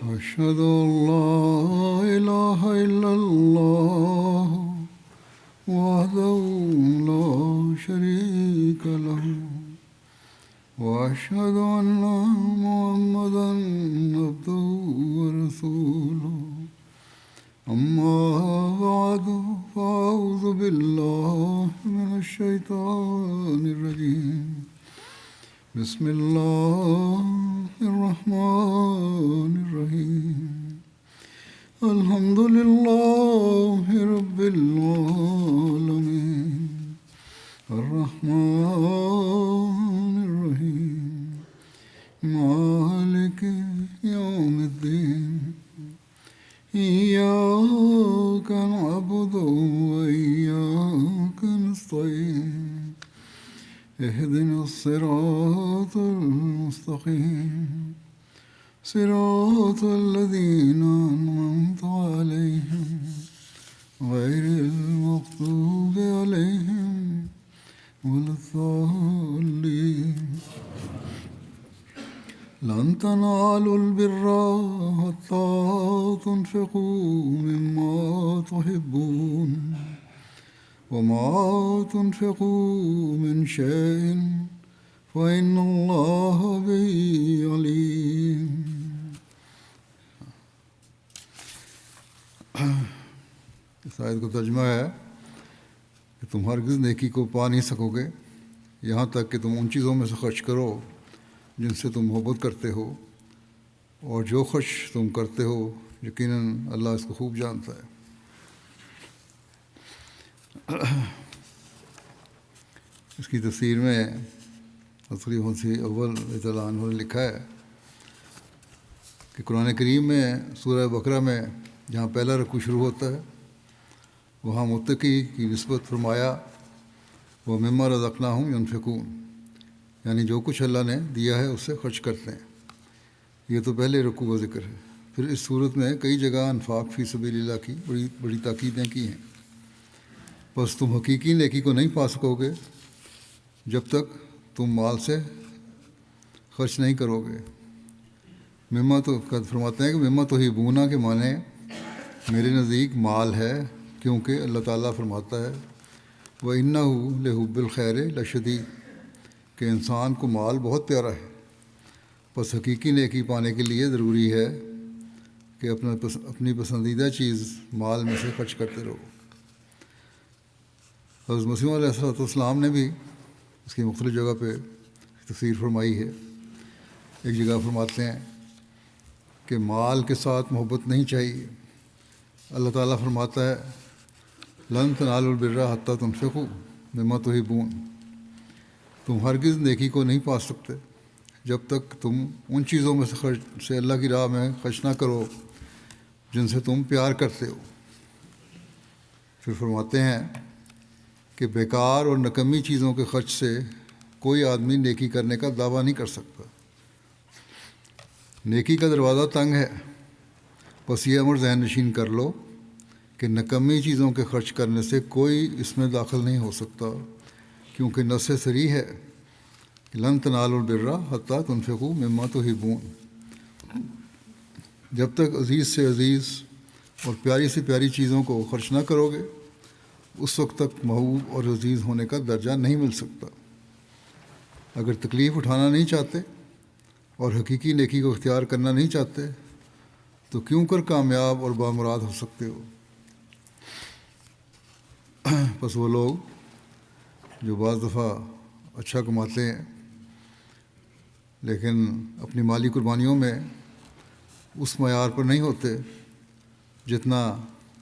أشهد أن لا إله إلا الله وحده لا شريك له وأشهد أن محمدا عبده ورسوله أما بعد فأعوذ بالله من الشيطان الرجيم بسم الله الرحمن الرحيم الحمد لله رب العالمين الرحمن الرحيم مالك يوم الدين إياك نعبد وإياك نستعين اهدنا الصراط المستقيم صراط الذين أنعمت عليهم غير المغضوب عليهم ولا الضالين لن تنالوا البر حتى تنفقوا مما تحبون وما تنفقوا من شيء فإن الله به عليم. اس آیت کا ترجمہ ہے کہ تم ہرگز نیکی کو پا نہیں سکو گے یہاں تک کہ تم ان چیزوں میں سے خرچ کرو جن سے تم محبت کرتے ہو، اور جو خرچ تم کرتے ہو یقیناً اللہ اس کو خوب جانتا ہے۔ اس کی تفسیر میں خلیفہ مسیح اول رضی اللہ عنہ نے لکھا ہے کہ قرآن کریم میں سورہ بقرہ میں جہاں پہلا رکوع شروع ہوتا ہے وہاں متقی کی نسبت فرمایا وہ مما رزقناہم ینفقون، یعنی جو کچھ اللہ نے دیا ہے اس سے خرچ کرتے ہیں۔ یہ تو پہلے رکوع کا ذکر ہے۔ پھر اس صورت میں کئی جگہ انفاق فی سبیل اللہ کی بڑی تاکیدیں کی ہیں۔ بس تم حقیقی نیکی کو نہیں پا سکو گے جب تک تم مال سے خرچ نہیں کرو گے۔ مما تو فرماتے ہیں کہ مما تو ہی بونا کے معنی میرے نزدیک مال ہے، کیونکہ اللہ تعالیٰ فرماتا ہے وَإِنَّهُ لِحُبِّ الْخَيْرِ لَشَدِيدٌ کہ انسان کو مال بہت پیارا ہے۔ بس حقیقی نیکی پانے کے لیے ضروری ہے کہ اپنی پسندیدہ چیز مال میں سے خرچ کرتے رہو۔ حضرت مسیح علیہ السلام نے بھی اس کی مختلف جگہ پہ تفسیر فرمائی ہے۔ ایک جگہ فرماتے ہیں کہ مال کے ساتھ محبت نہیں چاہیے۔ اللہ تعالیٰ فرماتا ہے لن تنالوا البر حتی تنفقوا مما تحبون، تم ہرگز نیکی کو نہیں پا سکتے جب تک تم ان چیزوں میں سے اللہ کی راہ میں خرچ نہ کرو جن سے تم پیار کرتے ہو۔ پھر فرماتے ہیں کہ بیکار اور نکمی چیزوں کے خرچ سے کوئی آدمی نیکی کرنے کا دعویٰ نہیں کر سکتا۔ نیکی کا دروازہ تنگ ہے، بس یہ امر ذہن نشین کر لو کہ نکمی چیزوں کے خرچ کرنے سے کوئی اس میں داخل نہیں ہو سکتا، کیونکہ نص صریح ہے لن تنالوا البر حتی تنفقوا مما تحبون۔ جب تک عزیز سے عزیز اور پیاری سے پیاری چیزوں کو خرچ نہ کرو گے اس وقت تک محبوب اور عزیز ہونے کا درجہ نہیں مل سکتا۔ اگر تکلیف اٹھانا نہیں چاہتے اور حقیقی نیکی کو اختیار کرنا نہیں چاہتے تو کیوں کر کامیاب اور بامراد ہو سکتے ہو؟ بس وہ لوگ جو بعض دفعہ اچھا کماتے ہیں لیکن اپنی مالی قربانیوں میں اس معیار پر نہیں ہوتے جتنا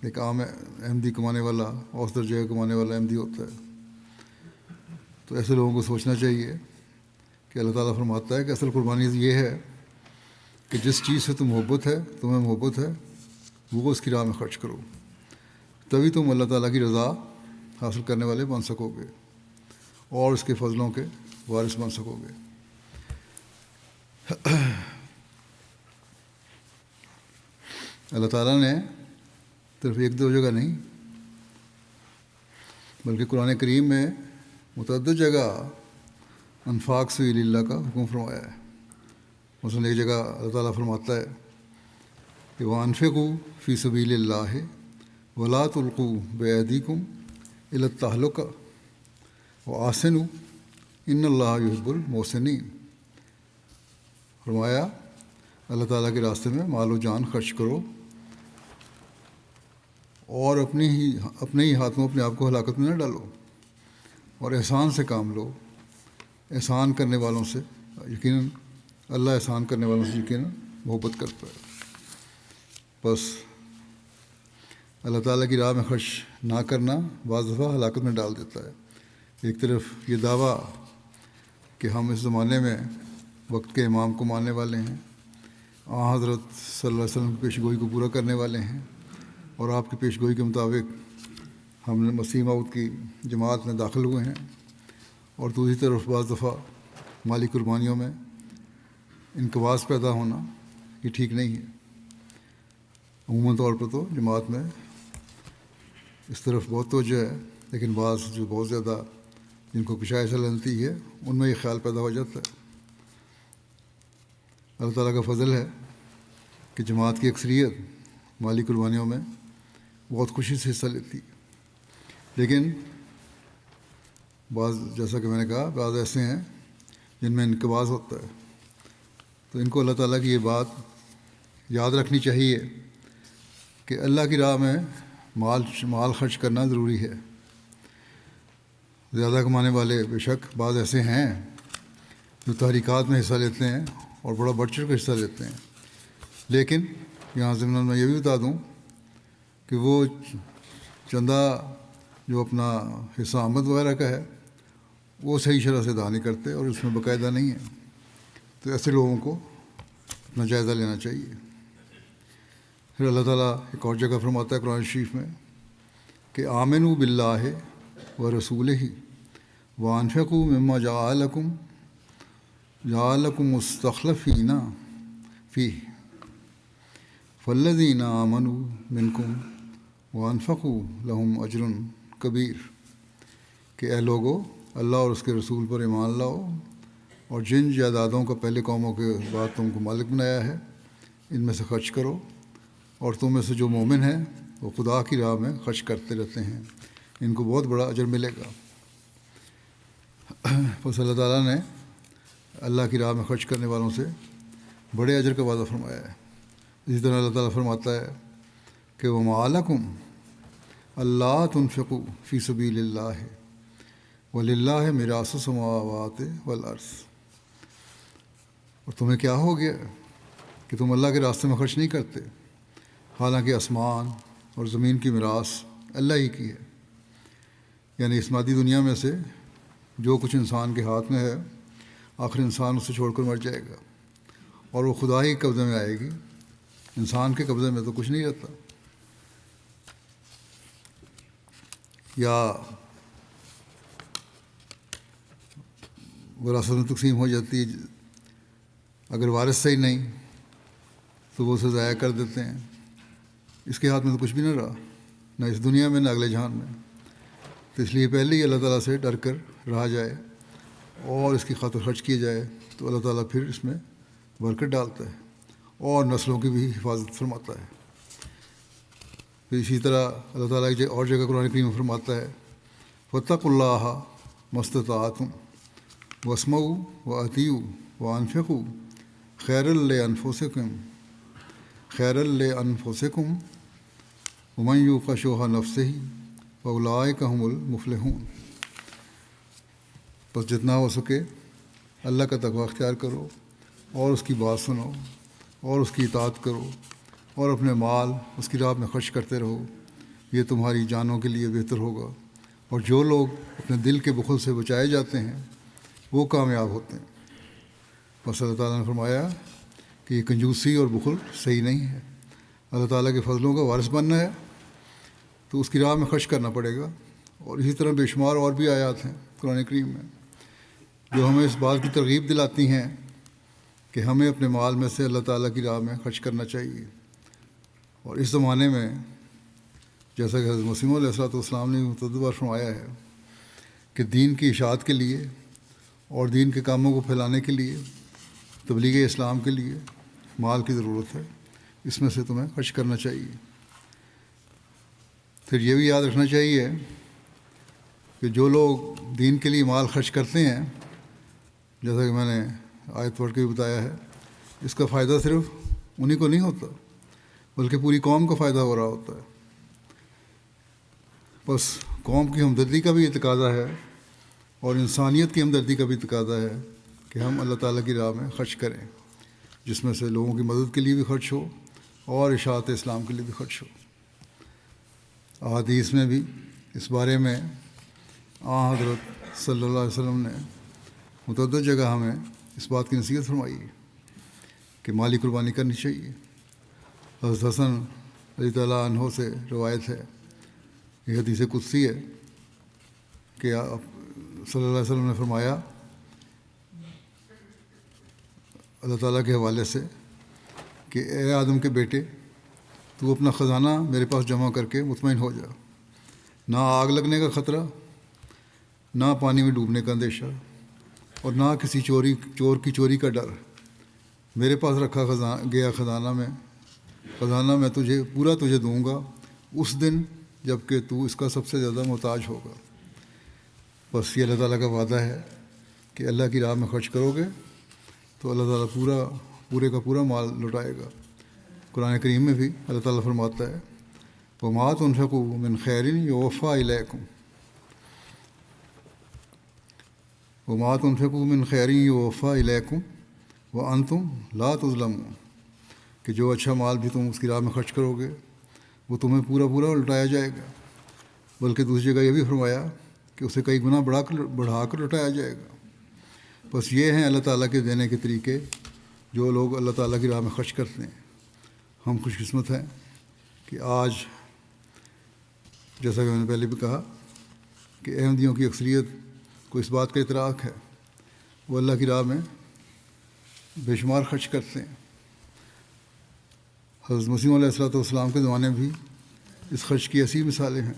ایک عام احمدی کمانے والا اوسط درجے کا کمانے والا احمدی ہوتا ہے، تو ایسے لوگوں کو سوچنا چاہیے کہ اللہ تعالیٰ فرماتا ہے کہ اصل قربانی یہ ہے کہ جس چیز سے تمہیں محبت ہے وہ اس کی راہ میں خرچ کرو، تبھی تم اللہ تعالیٰ کی رضا حاصل کرنے والے بن سکو گے اور اس کے فضلوں کے وارث بن سکو گے۔ اللہ تعالیٰ نے صرف ایک دو جگہ نہیں بلکہ قرآن کریم میں متعدد جگہ انفاق سبیل اللہ کا حکم فرمایا ہے۔ مثلاً ایک جگہ اللہ تعالیٰ فرماتا ہے کہ وانفقوا فی سبیل اللہ ولا تلقوا بایدیکم الی التہلکہ واحسنوا ان اللہ یحب المحسنین۔ فرمایا اللہ تعالیٰ کے راستے میں مال و جان خرچ کرو اور اپنے ہی ہاتھوں اپنے آپ کو ہلاکت میں نہ ڈالو، اور احسان سے کام لو۔ احسان کرنے والوں سے یقیناً اللہ احسان کرنے والوں سے یقیناً محبت کرتا ہے۔ بس اللہ تعالیٰ کی راہ میں خرچ نہ کرنا بعض دفعہ ہلاکت میں ڈال دیتا ہے۔ ایک طرف یہ دعویٰ کہ ہم اس زمانے میں وقت کے امام کو ماننے والے ہیں، حضرت صلی اللہ علیہ وسلم کی پیش گوئی کو پورا کرنے والے ہیں، اور آپ کی پیش گوئی کے مطابق ہم مسیح موعود کی جماعت میں داخل ہوئے ہیں، اور دوسری طرف بعض دفعہ مالی قربانیوں میں انقباض پیدا ہونا یہ ٹھیک نہیں ہے۔ عموماً طور پر تو جماعت میں اس طرف بہت توجہ ہے، لیکن بعض جو بہت زیادہ جن کو کشائش لنتی ہے ان میں یہ خیال پیدا ہو جاتا ہے۔ اللہ تعالیٰ کا فضل ہے کہ جماعت کی اکثریت مالی قربانیوں میں بہت خوشی سے حصہ لیتی ہے، لیکن بعض، جیسا کہ میں نے کہا، بعض ایسے ہیں جن میں انقباض ہوتا ہے، تو ان کو اللہ تعالیٰ کی یہ بات یاد رکھنی چاہیے کہ اللہ کی راہ میں مال خرچ کرنا ضروری ہے۔ زیادہ کمانے والے بے شک بعض ایسے ہیں جو تحریکات میں حصہ لیتے ہیں اور بڑا بڑھ چڑھ کر حصہ لیتے ہیں، لیکن یہاں ضمن میں یہ بھی بتا دوں کہ وہ چندہ جو اپنا حصہ آمد وغیرہ کا ہے وہ صحیح شرح سے ادا نہیں کرتے اور اس میں باقاعدہ نہیں ہے، تو ایسے لوگوں کو اپنا جائزہ لینا چاہیے۔ پھر اللہ تعالیٰ ایک اور جگہ فرماتا ہے قرآن شریف میں کہ آمنوا باللہ ورسولہ وانفقوا مما جعلکم مستخلفین فیہ فالذین آمنوا منکم وانفقوا لہم اجر کبیر، کہ اے لوگو اللہ اور اس کے رسول پر ایمان لاؤ، اور جن جائیدادوں کا پہلے قوموں کے بعد تم کو مالک بنایا ہے ان میں سے خرچ کرو، اور تم میں سے جو مومن ہیں وہ خدا کی راہ میں خرچ کرتے رہتے ہیں، ان کو بہت بڑا اجر ملے گا۔ بس اللہ تعالیٰ نے اللہ کی راہ میں خرچ کرنے والوں سے بڑے اجر کا وعدہ فرمایا ہے۔ اسی طرح اللہ تعالیٰ فرماتا ہے کہ وَمَا لَكُمْ أَلَّا تُنْفِقُوا فِي سَبِيلِ اللَّهِ وَلِلَّهِ مِيرَاثُ السَّمَاوَاتِ وَالْأَرْضِ، اور تمہیں کیا ہو گیا کہ تم اللہ کے راستے میں خرچ نہیں کرتے، حالانکہ آسمان اور زمین کی میراث اللہ ہی کی ہے۔ یعنی اس مادی دنیا میں سے جو کچھ انسان کے ہاتھ میں ہے آخر انسان اسے چھوڑ کر مر جائے گا، اور وہ خدا ہی قبضے میں آئے گی، انسان کے قبضے میں تو کچھ نہیں رہتا۔ یا وراثت میں تقسیم ہو جاتی ہے، اگر وارث صحیح نہیں تو وہ اسے ضائع کر دیتے ہیں، اس کے ہاتھ میں تو کچھ بھی نہ رہا، نہ اس دنیا میں نہ اگلے جہان میں۔ تو اس لیے پہلے ہی اللہ تعالیٰ سے ڈر کر رہا جائے اور اس کی خاطر خرچ کیا جائے تو اللہ تعالیٰ پھر اس میں برکت ڈالتا ہے اور نسلوں کی بھی حفاظت فرماتا ہے۔ پھر اسی طرح اللہ تعالیٰ کی اور جگہ قرآن کریم میں فرماتا ہے فَاتَّقُوا اللَّهَ مَا اسْتَطَعْتُمْ وَاسْمَعُوا وَأَطِیعُوا وَأَنفِقُوا خَیْرًا لِأَنفُسِکُمْ وَمَن یُوقَ شُحَّ نَفْسِهِ فَأُولَٰئِکَ هُمُ الْمُفْلِحُونَ۔ بس جتنا ہو سکے اللہ کا تقویٰ اختیار کرو اور اس کی بات سنو اور اس کی اطاعت کرو اور اپنے مال اس کی راہ میں خرچ کرتے رہو، یہ تمہاری جانوں کے لیے بہتر ہوگا، اور جو لوگ اپنے دل کے بخل سے بچائے جاتے ہیں وہ کامیاب ہوتے ہیں۔ بس اللہ تعالیٰ نے فرمایا کہ یہ کنجوسی اور بخل صحیح نہیں ہے۔ اللہ تعالیٰ کے فضلوں کا وارث بننا ہے تو اس کی راہ میں خرچ کرنا پڑے گا، اور اسی طرح بے شمار اور بھی آیات ہیں قرآن کریم میں جو ہمیں اس بات کی ترغیب دلاتی ہیں کہ ہمیں اپنے مال میں سے اللہ تعالیٰ کی راہ میں خرچ کرنا چاہیے۔ اور اس زمانے میں جیسا کہ حضرت مسیح علیہ السلام نے متعدد بار فرمایا ہے کہ دین کی اشاعت کے لیے اور دین کے کاموں کو پھیلانے کے لیے، تبلیغ اسلام کے لیے مال کی ضرورت ہے۔ اس میں سے تمہیں خرچ کرنا چاہیے۔ پھر یہ بھی یاد رکھنا چاہیے کہ جو لوگ دین کے لیے مال خرچ کرتے ہیں، جیسا کہ میں نے آیت پڑھ کے بھی بتایا ہے، اس کا فائدہ صرف انہی کو نہیں ہوتا بلکہ پوری قوم کو فائدہ ہو رہا ہوتا ہے۔ بس قوم کی ہمدردی کا بھی یہ تقاضا ہے اور انسانیت کی ہمدردی کا بھی تقاضا ہے کہ ہم اللہ تعالیٰ کی راہ میں خرچ کریں، جس میں سے لوگوں کی مدد کے لیے بھی خرچ ہو اور اشاعت اسلام کے لیے بھی خرچ ہو۔ احادیث میں بھی اس بارے میں حضرت صلی اللہ علیہ وسلم نے متعدد جگہ ہمیں اس بات کی نصیحت فرمائی ہے کہ مالی قربانی کرنی چاہیے۔ حضرت حسن رضی اللہ عنہ سے روایت ہے، یہ حدیث قدسی ہے کہ آپ صلی اللہ علیہ وسلم نے فرمایا اللہ تعالیٰ کے حوالے سے کہ اے آدم کے بیٹے، تو اپنا خزانہ میرے پاس جمع کر کے مطمئن ہو جا، نہ آگ لگنے کا خطرہ، نہ پانی میں ڈوبنے کا اندیشہ، اور نہ کسی چور کی چوری کا ڈر۔ میرے پاس رکھا گیا خزانہ میں تجھے دوں گا اس دن جب کہ تو اس کا سب سے زیادہ محتاج ہوگا۔ بس یہ اللہ تعالیٰ کا وعدہ ہے کہ اللہ کی راہ میں خرچ کرو گے تو اللہ تعالیٰ پورے کا پورا مال لوٹائے گا۔ قرآن کریم میں بھی اللہ تعالیٰ فرماتا ہے وَمَا تُنْفِقُوا مِنْ خَيْرٍ يُوَفَّىٰ إِلَيْكُمْ وَمَا تُنْفِقُوا مِنْ خَيْرٍ يُوَفَّىٰ إِلَيْكُمْ وَأَنْتُمْ لَا تُظْلَمُونَ، کہ جو اچھا مال بھی تم اس کی راہ میں خرچ کرو گے وہ تمہیں پورا لوٹایا جائے گا، بلکہ دوسری جگہ یہ بھی فرمایا کہ اسے کئی گنا بڑھا کر لوٹایا جائے گا۔ بس یہ ہیں اللہ تعالیٰ کے دینے کے طریقے جو لوگ اللہ تعالیٰ کی راہ میں خرچ کرتے ہیں۔ ہم خوش قسمت ہیں کہ آج جیسا کہ میں نے پہلے بھی کہا کہ احمدیوں کی اکثریت کو اس بات کا ادراک ہے، وہ اللہ کی راہ میں بے شمار خرچ کرتے ہیں۔ حضرت مسیح علیہ والسلام کے زمانے میں بھی اس خرچ کی ایسی مثالیں ہیں،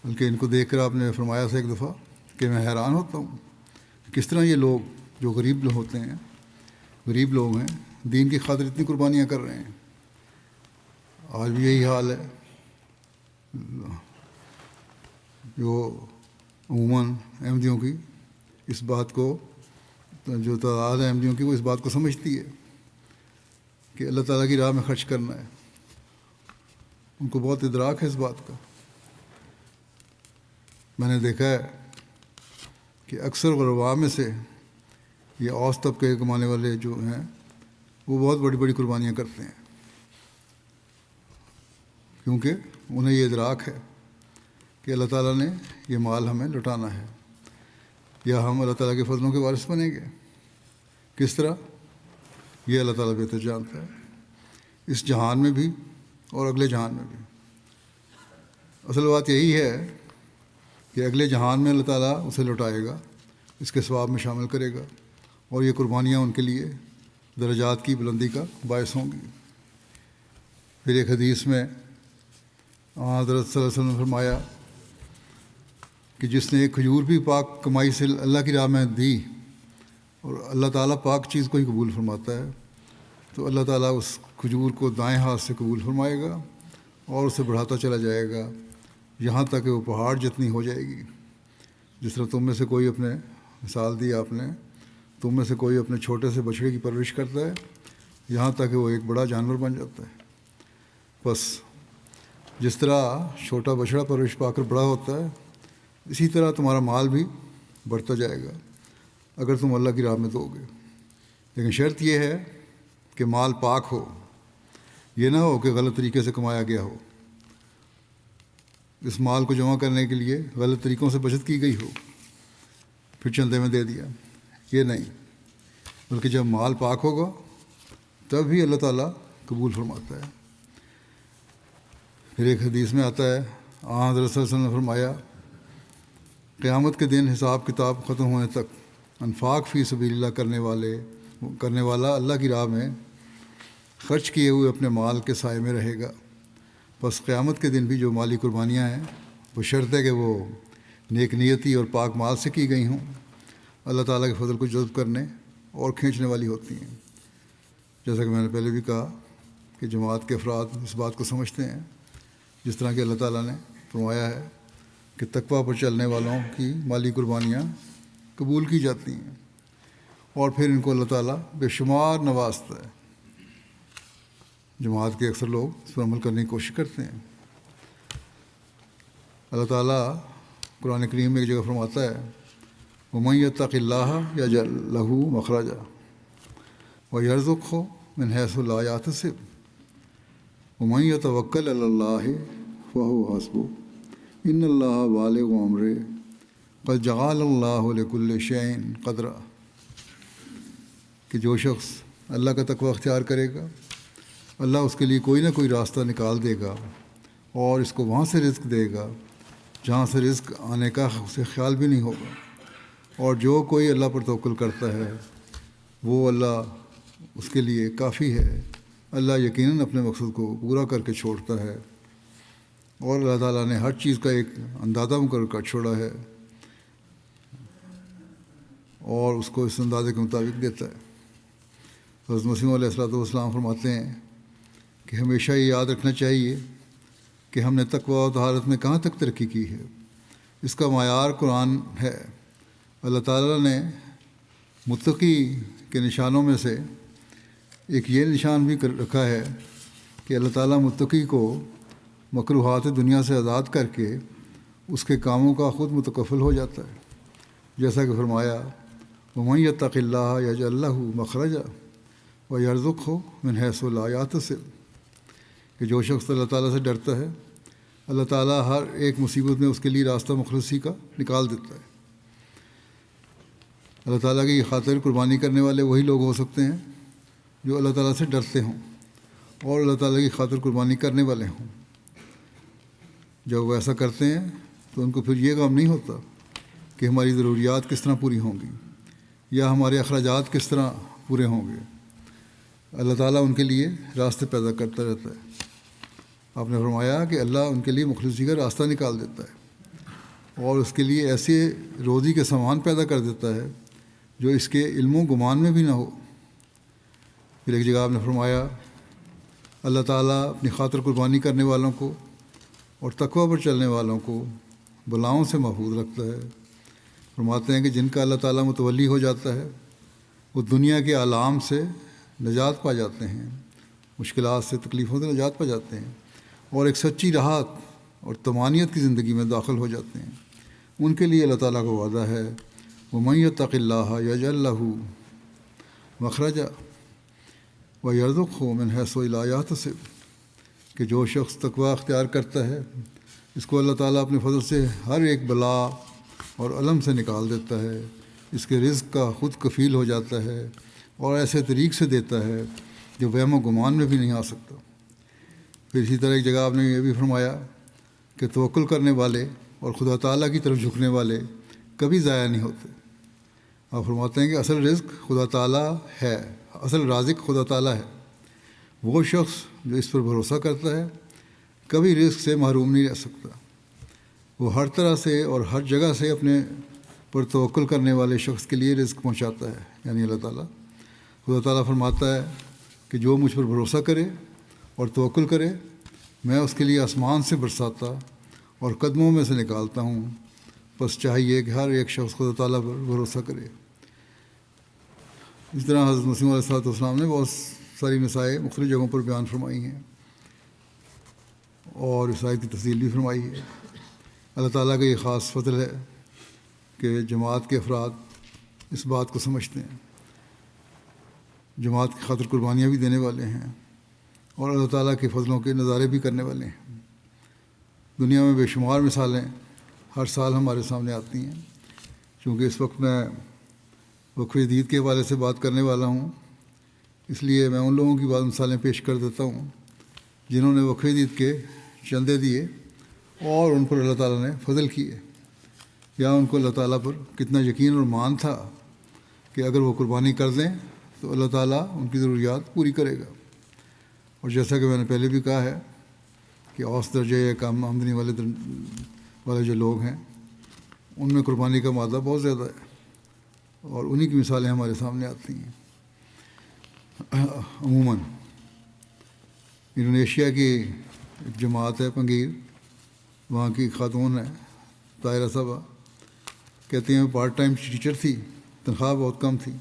بلکہ ان کو دیکھ کر آپ نے فرمایا تھا ایک دفعہ کہ میں حیران ہوتا ہوں کس طرح یہ لوگ جو غریب لوگ ہیں دین کی خاطر اتنی قربانیاں کر رہے ہیں۔ آج بھی یہی حال ہے، جو عموماً احمدیوں کی اس بات کو، جو تعداد ہے احمدیوں کی، وہ اس بات کو سمجھتی ہے کہ اللہ تعالیٰ کی راہ میں خرچ کرنا ہے، ان کو بہت ادراک ہے اس بات کا۔ میں نے دیکھا ہے کہ اکثر غرباء میں سے یہ اوسط طبقے کے کمانے والے جو ہیں وہ بہت بڑی بڑی قربانیاں کرتے ہیں، کیونکہ انہیں یہ ادراک ہے کہ اللہ تعالیٰ نے یہ مال ہمیں لوٹانا ہے، یا ہم اللہ تعالیٰ کے فضلوں کے وارث بنیں گے۔ کس طرح؟ یہ اللہ تعالیٰ بہتر جانتا ہے، اس جہان میں بھی اور اگلے جہان میں بھی۔ اصل بات یہی ہے کہ اگلے جہان میں اللہ تعالیٰ اسے لوٹائے گا، اس کے ثواب میں شامل کرے گا، اور یہ قربانیاں ان کے لیے درجات کی بلندی کا باعث ہوں گی۔ پھر ایک حدیث میں حضرت صلی اللہ علیہ وسلم نے فرمایا کہ جس نے ایک کھجور بھی پاک کمائی سے اللہ کی راہ میں دی، اور اللہ تعالیٰ پاک چیز کو ہی قبول فرماتا ہے، تو اللہ تعالیٰ اس کھجور کو دائیں ہاتھ سے قبول فرمائے گا اور اسے بڑھاتا چلا جائے گا یہاں تک کہ وہ پہاڑ جتنی ہو جائے گی۔ جس طرح تم میں سے کوئی اپنے، مثال دی آپ نے، تم میں سے کوئی اپنے چھوٹے سے بچڑے کی پرورش کرتا ہے یہاں تک کہ وہ ایک بڑا جانور بن جاتا ہے۔ بس جس طرح چھوٹا بچڑا پرورش پا کر بڑا ہوتا ہے، اسی طرح تمہارا مال بھی بڑھتا جائے گا اگر تم اللہ کی راہ میں دو گے۔ لیکن شرط یہ ہے کہ مال پاک ہو، یہ نہ ہو کہ غلط طریقے سے کمایا گیا ہو، اس مال کو جمع کرنے کے لیے غلط طریقوں سے بچت کی گئی ہو پھر چندے میں دے دیا، یہ نہیں، بلکہ جب مال پاک ہوگا تب ہی اللہ تعالیٰ قبول فرماتا ہے۔ پھر ایک حدیث میں آتا ہے حضرت صلی اللہ علیہ وسلم نے فرمایا قیامت کے دن حساب کتاب ختم ہونے تک انفاق فی سبیل اللہ کرنے والا اللہ کی راہ میں خرچ کیے ہوئے اپنے مال کے سائے میں رہے گا۔ بس قیامت کے دن بھی جو مالی قربانیاں ہیں بشرطے کہ وہ نیک نیتی اور پاک مال سے کی گئی ہوں، اللہ تعالیٰ کے فضل کو جذب کرنے اور کھینچنے والی ہوتی ہیں۔ جیسا کہ میں نے پہلے بھی کہا کہ جماعت کے افراد اس بات کو سمجھتے ہیں جس طرح کہ اللہ تعالیٰ نے فرمایا ہے کہ تقویٰ پر چلنے والوں کی مالی قربانیاں قبول کی جاتی ہیں، اور پھر ان کو اللہ تعالیٰ بے شمار نوازتا ہے۔ جماعت کے اکثر لوگ اس پر عمل کرنے کی کوشش کرتے ہیں۔ اللہ تعالیٰ قرآن کریم میں ایک جگہ فرماتا ہے وَمَن يَتَّقِ اللَّهَ يَجْعَل لَّهُ مَخْرَجًا وَيَرْزُقْهُ مِنْ حَيْثُ لَا يَحْتَسِبُ وَمَن يَتَوَكَّلْ عَلَى اللَّهِ فَهُوَ حَسْبُهُ إِنَّ اللَّهَ بَالِغُ أَمْرِهِ قَدْ جَعَلَ اللَّهُ لِكُلِّ شَيْءٍ قَدْرًا کہ جو شخص اللہ کا تقوی اختیار کرے گا، اللہ اس کے لیے کوئی نہ کوئی راستہ نکال دے گا اور اس کو وہاں سے رزق دے گا جہاں سے رزق آنے کا اسے خیال بھی نہیں ہوگا۔ اور جو کوئی اللہ پر توکل کرتا ہے وہ اللہ اس کے لیے کافی ہے۔ اللہ یقیناً اپنے مقصد کو پورا کر کے چھوڑتا ہے، اور اللہ تعالیٰ نے ہر چیز کا ایک اندازہ مقرر کر چھوڑا ہے اور اس کو اس اندازے کے مطابق دیتا ہے۔ حضرت مسیح علیہ السلام فرماتے ہیں کہ ہمیشہ یہ یاد رکھنا چاہیے کہ ہم نے تقوی و طہارت میں کہاں تک ترقی کی ہے۔ اس کا معیار قرآن ہے۔ اللہ تعالیٰ نے متقی کے نشانوں میں سے ایک یہ نشان بھی رکھا ہے کہ اللہ تعالیٰ متقی کو مکروہات دنیا سے آزاد کر کے اس کے کاموں کا خود متکفل ہو جاتا ہے، جیسا کہ فرمایا وَمَن يَتَّقِ اللَّهَ يَجْعَل لَّهُ مَخْرَجًا وَيَرْزُقْهُ مِنْ حَيْثُ لَا يَحْتَسِبُ کہ جو شخص اللہ تعالیٰ سے ڈرتا ہے، اللہ تعالیٰ ہر ایک مصیبت میں اس کے لیے راستہ مخلصی کا نکال دیتا ہے۔ اللہ تعالیٰ کی خاطر قربانی کرنے والے وہی لوگ ہو سکتے ہیں جو اللہ تعالیٰ سے ڈرتے ہوں اور اللہ تعالیٰ کی خاطر قربانی کرنے والے ہوں۔ جب وہ ایسا کرتے ہیں تو ان کو پھر یہ غم نہیں ہوتا کہ ہماری ضروریات کس طرح پوری ہوں گی یا ہمارے اخراجات کس طرح پورے ہوں گے۔ اللہ تعالیٰ ان کے لیے راستے پیدا کرتا رہتا ہے۔ آپ نے فرمایا کہ اللہ ان کے لیے مخلصی کا راستہ نکال دیتا ہے اور اس کے لیے ایسے روزی کے سامان پیدا کر دیتا ہے جو اس کے علم و گمان میں بھی نہ ہو۔ پھر ایک جگہ آپ نے فرمایا اللہ تعالیٰ اپنی خاطر قربانی کرنے والوں کو اور تقوی پر چلنے والوں کو بلاؤں سے محفوظ رکھتا ہے۔ فرماتے ہیں کہ جن کا اللہ تعالیٰ متولی ہو جاتا ہے وہ دنیا کے آلام سے نجات پا جاتے ہیں، مشکلات سے، تکلیفوں سے نجات پا جاتے ہیں اور ایک سچی راحت اور طمانینت کی زندگی میں داخل ہو جاتے ہیں۔ ان کے لیے اللہ تعالیٰ کا وعدہ ہے وَمَن يَتَّقِ اللَّهَ يَجْعَل لَّهُ مَخْرَجًا وَيَرْزُقْهُ مِنْ حَيْثُ لَا يَحْتَسِبُ کہ جو شخص تقوی اختیار کرتا ہے اس کو اللہ تعالیٰ اپنے فضل سے ہر ایک بلا اور علم سے نکال دیتا ہے، اس کے رزق کا خود کفیل ہو جاتا ہے اور ایسے طریق سے دیتا ہے جو وہم و گمان میں بھی نہیں آ سکتا۔ پھر اسی طرح ایک جگہ آپ نے یہ بھی فرمایا کہ توکل کرنے والے اور خدا تعالیٰ کی طرف جھکنے والے کبھی ضائع نہیں ہوتے۔ آپ فرماتے ہیں کہ اصل رزق خدا تعالیٰ ہے، اصل رازق خدا تعالیٰ ہے۔ وہ شخص جو اس پر بھروسہ کرتا ہے کبھی رزق سے محروم نہیں رہ سکتا۔ وہ ہر طرح سے اور ہر جگہ سے اپنے پر توکل کرنے والے شخص کے لیے رزق پہنچاتا ہے، یعنی اللہ تعالیٰ۔ خدا تعالیٰ فرماتا ہے کہ جو مجھ پر بھروسہ کرے اور توکل کرے میں اس کے لیے آسمان سے برساتا اور قدموں میں سے نکالتا ہوں۔ بس چاہیے کہ ہر ایک شخص خدا تعالیٰ پر بھروسہ کرے۔ اس طرح حضرت مسیح علیہ السلام نے بہت ساری مسائل مختلف جگہوں پر بیان فرمائی ہیں اور اس آیت کی تفصیل بھی فرمائی ہے۔ اللہ تعالیٰ کا یہ خاص فضل ہے کہ جماعت کے افراد اس بات کو سمجھتے ہیں، جماعت کی خاطر قربانیاں بھی دینے والے ہیں اور اللہ تعالیٰ کے فضلوں کے نظارے بھی کرنے والے ہیں۔ دنیا میں بے شمار مثالیں ہر سال ہمارے سامنے آتی ہیں۔ چونکہ اس وقت میں وقف جدید کے حوالے سے بات کرنے والا ہوں، اس لیے میں ان لوگوں کی بعض مثالیں پیش کر دیتا ہوں جنہوں نے وقف جدید کے چندے دیے اور ان پر اللہ تعالیٰ نے فضل کیے، یا ان کو اللہ تعالیٰ پر کتنا یقین اور مان تھا کہ اگر وہ قربانی کر دیں تو اللہ تعالیٰ ان کی ضروریات پوری کرے گا۔ اور جیسا کہ میں نے پہلے بھی کہا ہے کہ اوسط درجے یا کم آمدنی والے جو لوگ ہیں ان میں قربانی کا مادہ بہت زیادہ ہے اور انہی کی مثالیں ہمارے سامنے آتی ہیں۔ عموماً انڈونیشیا کی ایک جماعت ہے پنگیر، وہاں کی خاتون ہے طاہرہ صاحبہ، کہتی ہیں پارٹ ٹائم ٹیچر تھی، تنخواہ بہت کم تھی۔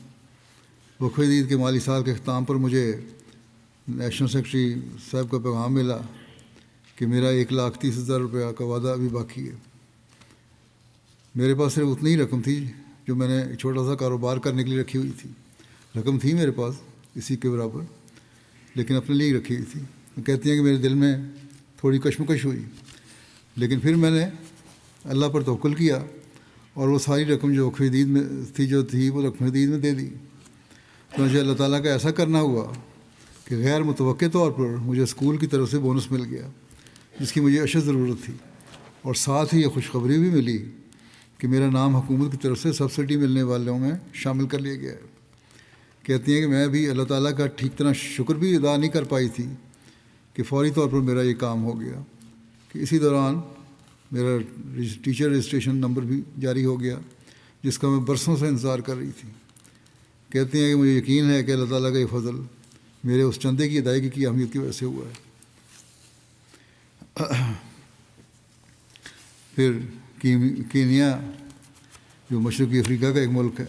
وقفہ عید کے مالی سال کے اختتام پر مجھے نیشنل سیکرٹری صاحب کا پیغام ملا کہ میرا 1,30,000 روپیہ کا وعدہ ابھی باقی ہے۔ میرے پاس صرف اتنی ہی رقم تھی جو میں نے ایک چھوٹا سا کاروبار کرنے کے لیے رکھی ہوئی تھی۔ رقم تھی میرے پاس اسی کے برابر، لیکن اپنے لیے ہی رکھی ہوئی تھی۔ کہتی ہیں کہ میرے دل میں تھوڑی کشمکش ہوئی، لیکن پھر میں نے اللہ پر توکل کیا اور وہ ساری رقم جو وقف عید میں تھی وہ وقف عید میں دے دی۔ تو مجھے اللہ تعالیٰ کا ایسا کرنا ہوا کہ غیر متوقع طور پر مجھے اسکول کی طرف سے بونس مل گیا، جس کی مجھے اشد ضرورت تھی، اور ساتھ ہی یہ خوشخبری بھی ملی کہ میرا نام حکومت کی طرف سے سبسڈی ملنے والوں میں شامل کر لیا گیا ہے۔ کہتی ہیں کہ میں بھی اللہ تعالیٰ کا ٹھیک طرح شکر بھی ادا نہیں کر پائی تھی کہ فوری طور پر میرا یہ کام ہو گیا، کہ اسی دوران میرا ٹیچر رجسٹریشن نمبر بھی جاری ہو گیا، جس کا میں برسوں سے انتظار کر رہی تھی۔ کہتی ہیں کہ مجھے یقین ہے کہ اللہ تعالیٰ کا یہ فضل میرے اس چندے کی ادائیگی کی اہمیت کی وجہ سے ہوا ہے۔ پھر کینیا جو مشرقی افریقہ کا ایک ملک ہے،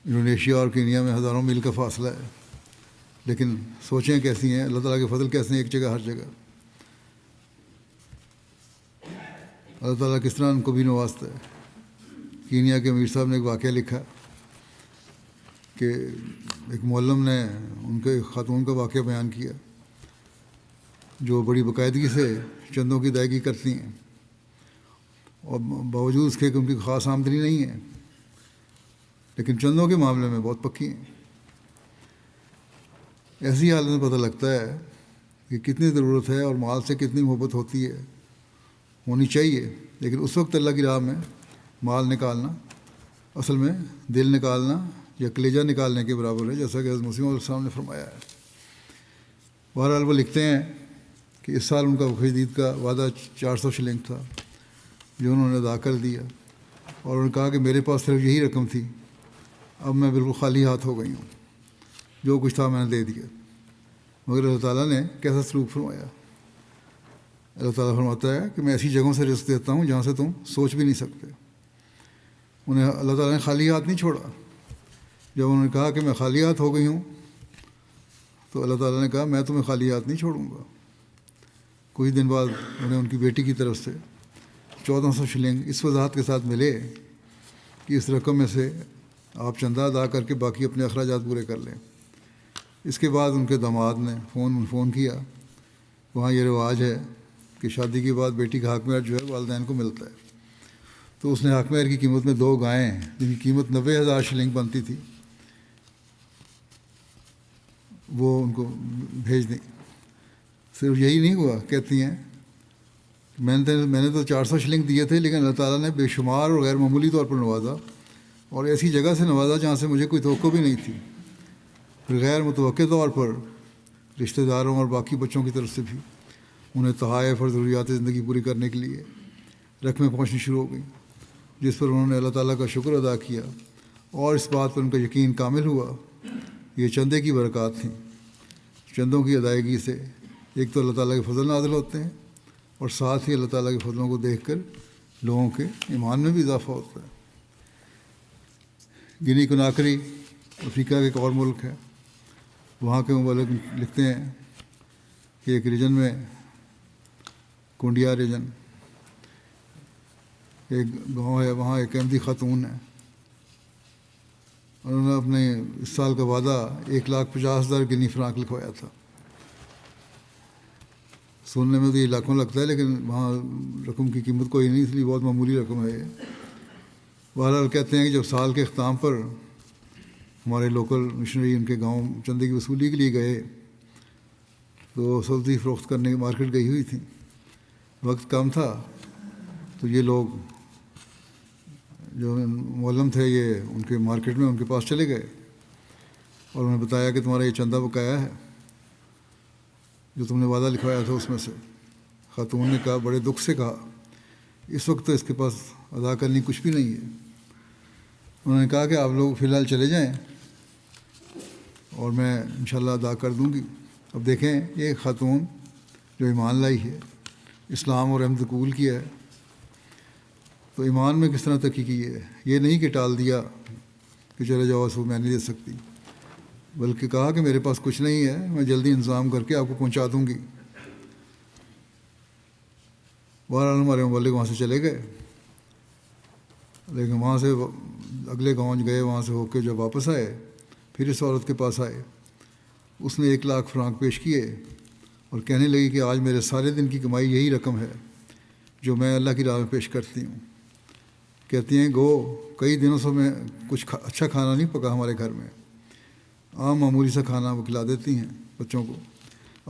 انڈونیشیا اور کینیا میں ہزاروں میل کا فاصلہ ہے، لیکن سوچیں کیسی ہیں، اللہ تعالیٰ کے فضل کیسے ہیں ایک جگہ ہر جگہ۔ اللہ تعالیٰ کس طرح ان کو بھی نوازتا ہے۔ کینیا کے امیر صاحب نے ایک واقعہ لکھا کہ ایک معلم نے ان کے خاتون کا واقعہ بیان کیا جو بڑی باقاعدگی سے چندوں کی ادائیگی کرتی ہیں، اور باوجود اس کے کہ ان کی خاص آمدنی نہیں ہے، لیکن چندوں کے معاملے میں بہت پکی ہیں۔ ایسی حالت میں پتہ لگتا ہے کہ کتنی ضرورت ہے اور مال سے کتنی محبت ہونی چاہیے، لیکن اس وقت اللہ کی راہ میں مال نکالنا اصل میں دل نکالنا یا کلیجہ نکالنے کے برابر ہے، جیسا کہ حضرت مسیح علیہ السلام نے فرمایا ہے۔ بہرحال وہ لکھتے ہیں کہ اس سال ان کا وقف عید کا وعدہ 400 شلنگ تھا جو انہوں نے ادا کر دیا، اور انہوں نے کہا کہ میرے پاس صرف یہی رقم تھی، اب میں بالکل خالی ہاتھ ہو گئی ہوں، جو کچھ تھا میں نے دے دیا۔ مگر اللہ تعالیٰ نے کیسا سلوک فرمایا۔ اللہ تعالیٰ فرماتا ہے کہ میں ایسی جگہوں سے رزق دیتا ہوں جہاں سے تم سوچ بھی نہیں سکتے۔ انہیں اللہ تعالیٰ نے خالی ہاتھ نہیں چھوڑا۔ جب انہوں نے کہا کہ میں خالی ہاتھ ہو گئی ہوں تو اللہ تعالیٰ نے کہا میں تمہیں خالی ہاتھ نہیں چھوڑوں گا۔ کچھ دن بعد انہیں ان کی بیٹی کی طرف سے 1400 شلنگ اس وضاحت کے ساتھ ملے کہ اس رقم میں سے آپ چندہ ادا کر کے باقی اپنے اخراجات پورے کر لیں۔ اس کے بعد ان کے داماد نے فون کیا۔ وہاں یہ رواج ہے کہ شادی کے بعد بیٹی کا حق مہر جو ہے والدین کو ملتا ہے، تو اس نے حق مہر کی قیمت میں 2 گائیں جن کی قیمت 90,000 شلنگ بنتی تھی وہ ان کو بھیج دیں۔ صرف یہی نہیں ہوا، کہتی ہیں میں نے تو 400 شلنگ دیے تھے، لیکن اللہ تعالیٰ نے بے شمار اور غیر معمولی طور پر نوازا، اور ایسی جگہ سے نوازا جہاں سے مجھے کوئی توقع بھی نہیں تھی۔ پھر غیر متوقع طور پر رشتہ داروں اور باقی بچوں کی طرف سے بھی انہیں تحائف اور ضروریات زندگی پوری کرنے کے لیے رقمیں پہنچنی شروع ہو گئیں، جس پر انہوں نے اللہ تعالیٰ کا شکر ادا کیا، اور اس بات پر ان کا یقین کامل ہوا یہ چندے کی برکات تھیں۔ چندوں کی ادائیگی سے ایک تو اللہ تعالیٰ کے فضل نازل ہوتے ہیں، اور ساتھ ہی اللہ تعالیٰ کے فضلوں کو دیکھ کر لوگوں کے ایمان میں بھی اضافہ ہوتا ہے۔ گنی کناکری افریقہ کا ایک اور ملک ہے، وہاں کے مبلغ لکھتے ہیں کہ ایک ریجن میں کنڈیا ریجن ایک گاؤں ہے، وہاں ایک احمدی خاتون ہے، انہوں نے اپنے اس سال کا وعدہ 1,50,000 گنی فرانک لکھوایا تھا۔ سننے میں تو یہ لاکھوں لگتا ہے، لیکن وہاں رقم کی قیمت کوئی نہیں، اس لیے بہت معمولی رقم ہے یہ۔ بہرحال کہتے ہیں کہ جب سال کے اختتام پر ہمارے لوکل مشنری ان کے گاؤں چندے کی وصولی کے لیے گئے تو سبزی فروخت کرنے کی مارکیٹ گئی ہوئی تھیں، وقت کم تھا، تو یہ لوگ جو معلم تھے یہ ان کے مارکیٹ میں ان کے پاس چلے گئے اور انہیں بتایا کہ تمہارا یہ چندہ بقایا ہے جو تم نے وعدہ لکھوایا تھا اس میں سے۔ خاتون نے کہا، بڑے دکھ سے کہا، اس وقت تو اس کے پاس ادا کرنے کچھ بھی نہیں ہے۔ انہوں نے کہا کہ آپ لوگ فی الحال چلے جائیں اور میں انشاءاللہ ادا کر دوں گی، اب دیکھیں یہ خاتون جو ایمان لائی ہے، اسلام اور احمد قبول کیا ہے، تو ایمان میں کس طرح ترقی کی ہے؟ یہ نہیں کہ ٹال دیا کہ چلے جاؤ سو میں نہیں دے سکتی، بلکہ کہا کہ میرے پاس کچھ نہیں ہے، میں جلدی انتظام کر کے آپ کو پہنچا دوں گی۔ بہرحال ہمارے مبلغ وہاں سے چلے گئے، لیکن وہاں سے اگلے گاؤں گئے، وہاں سے ہو کے جب واپس آئے پھر اس عورت کے پاس آئے، اس نے 1,00,000 فرانک پیش کیے اور کہنے لگی کہ آج میرے سارے دن کی کمائی یہی رقم ہے جو میں اللہ کی راہ میں پیش کرتی ہوں۔ کہتی ہیں گو کئی دنوں سے میں کچھ اچھا کھانا نہیں پکا ہمارے گھر میں، عام معمولی سا کھانا وہ کھلا دیتی ہیں بچوں کو۔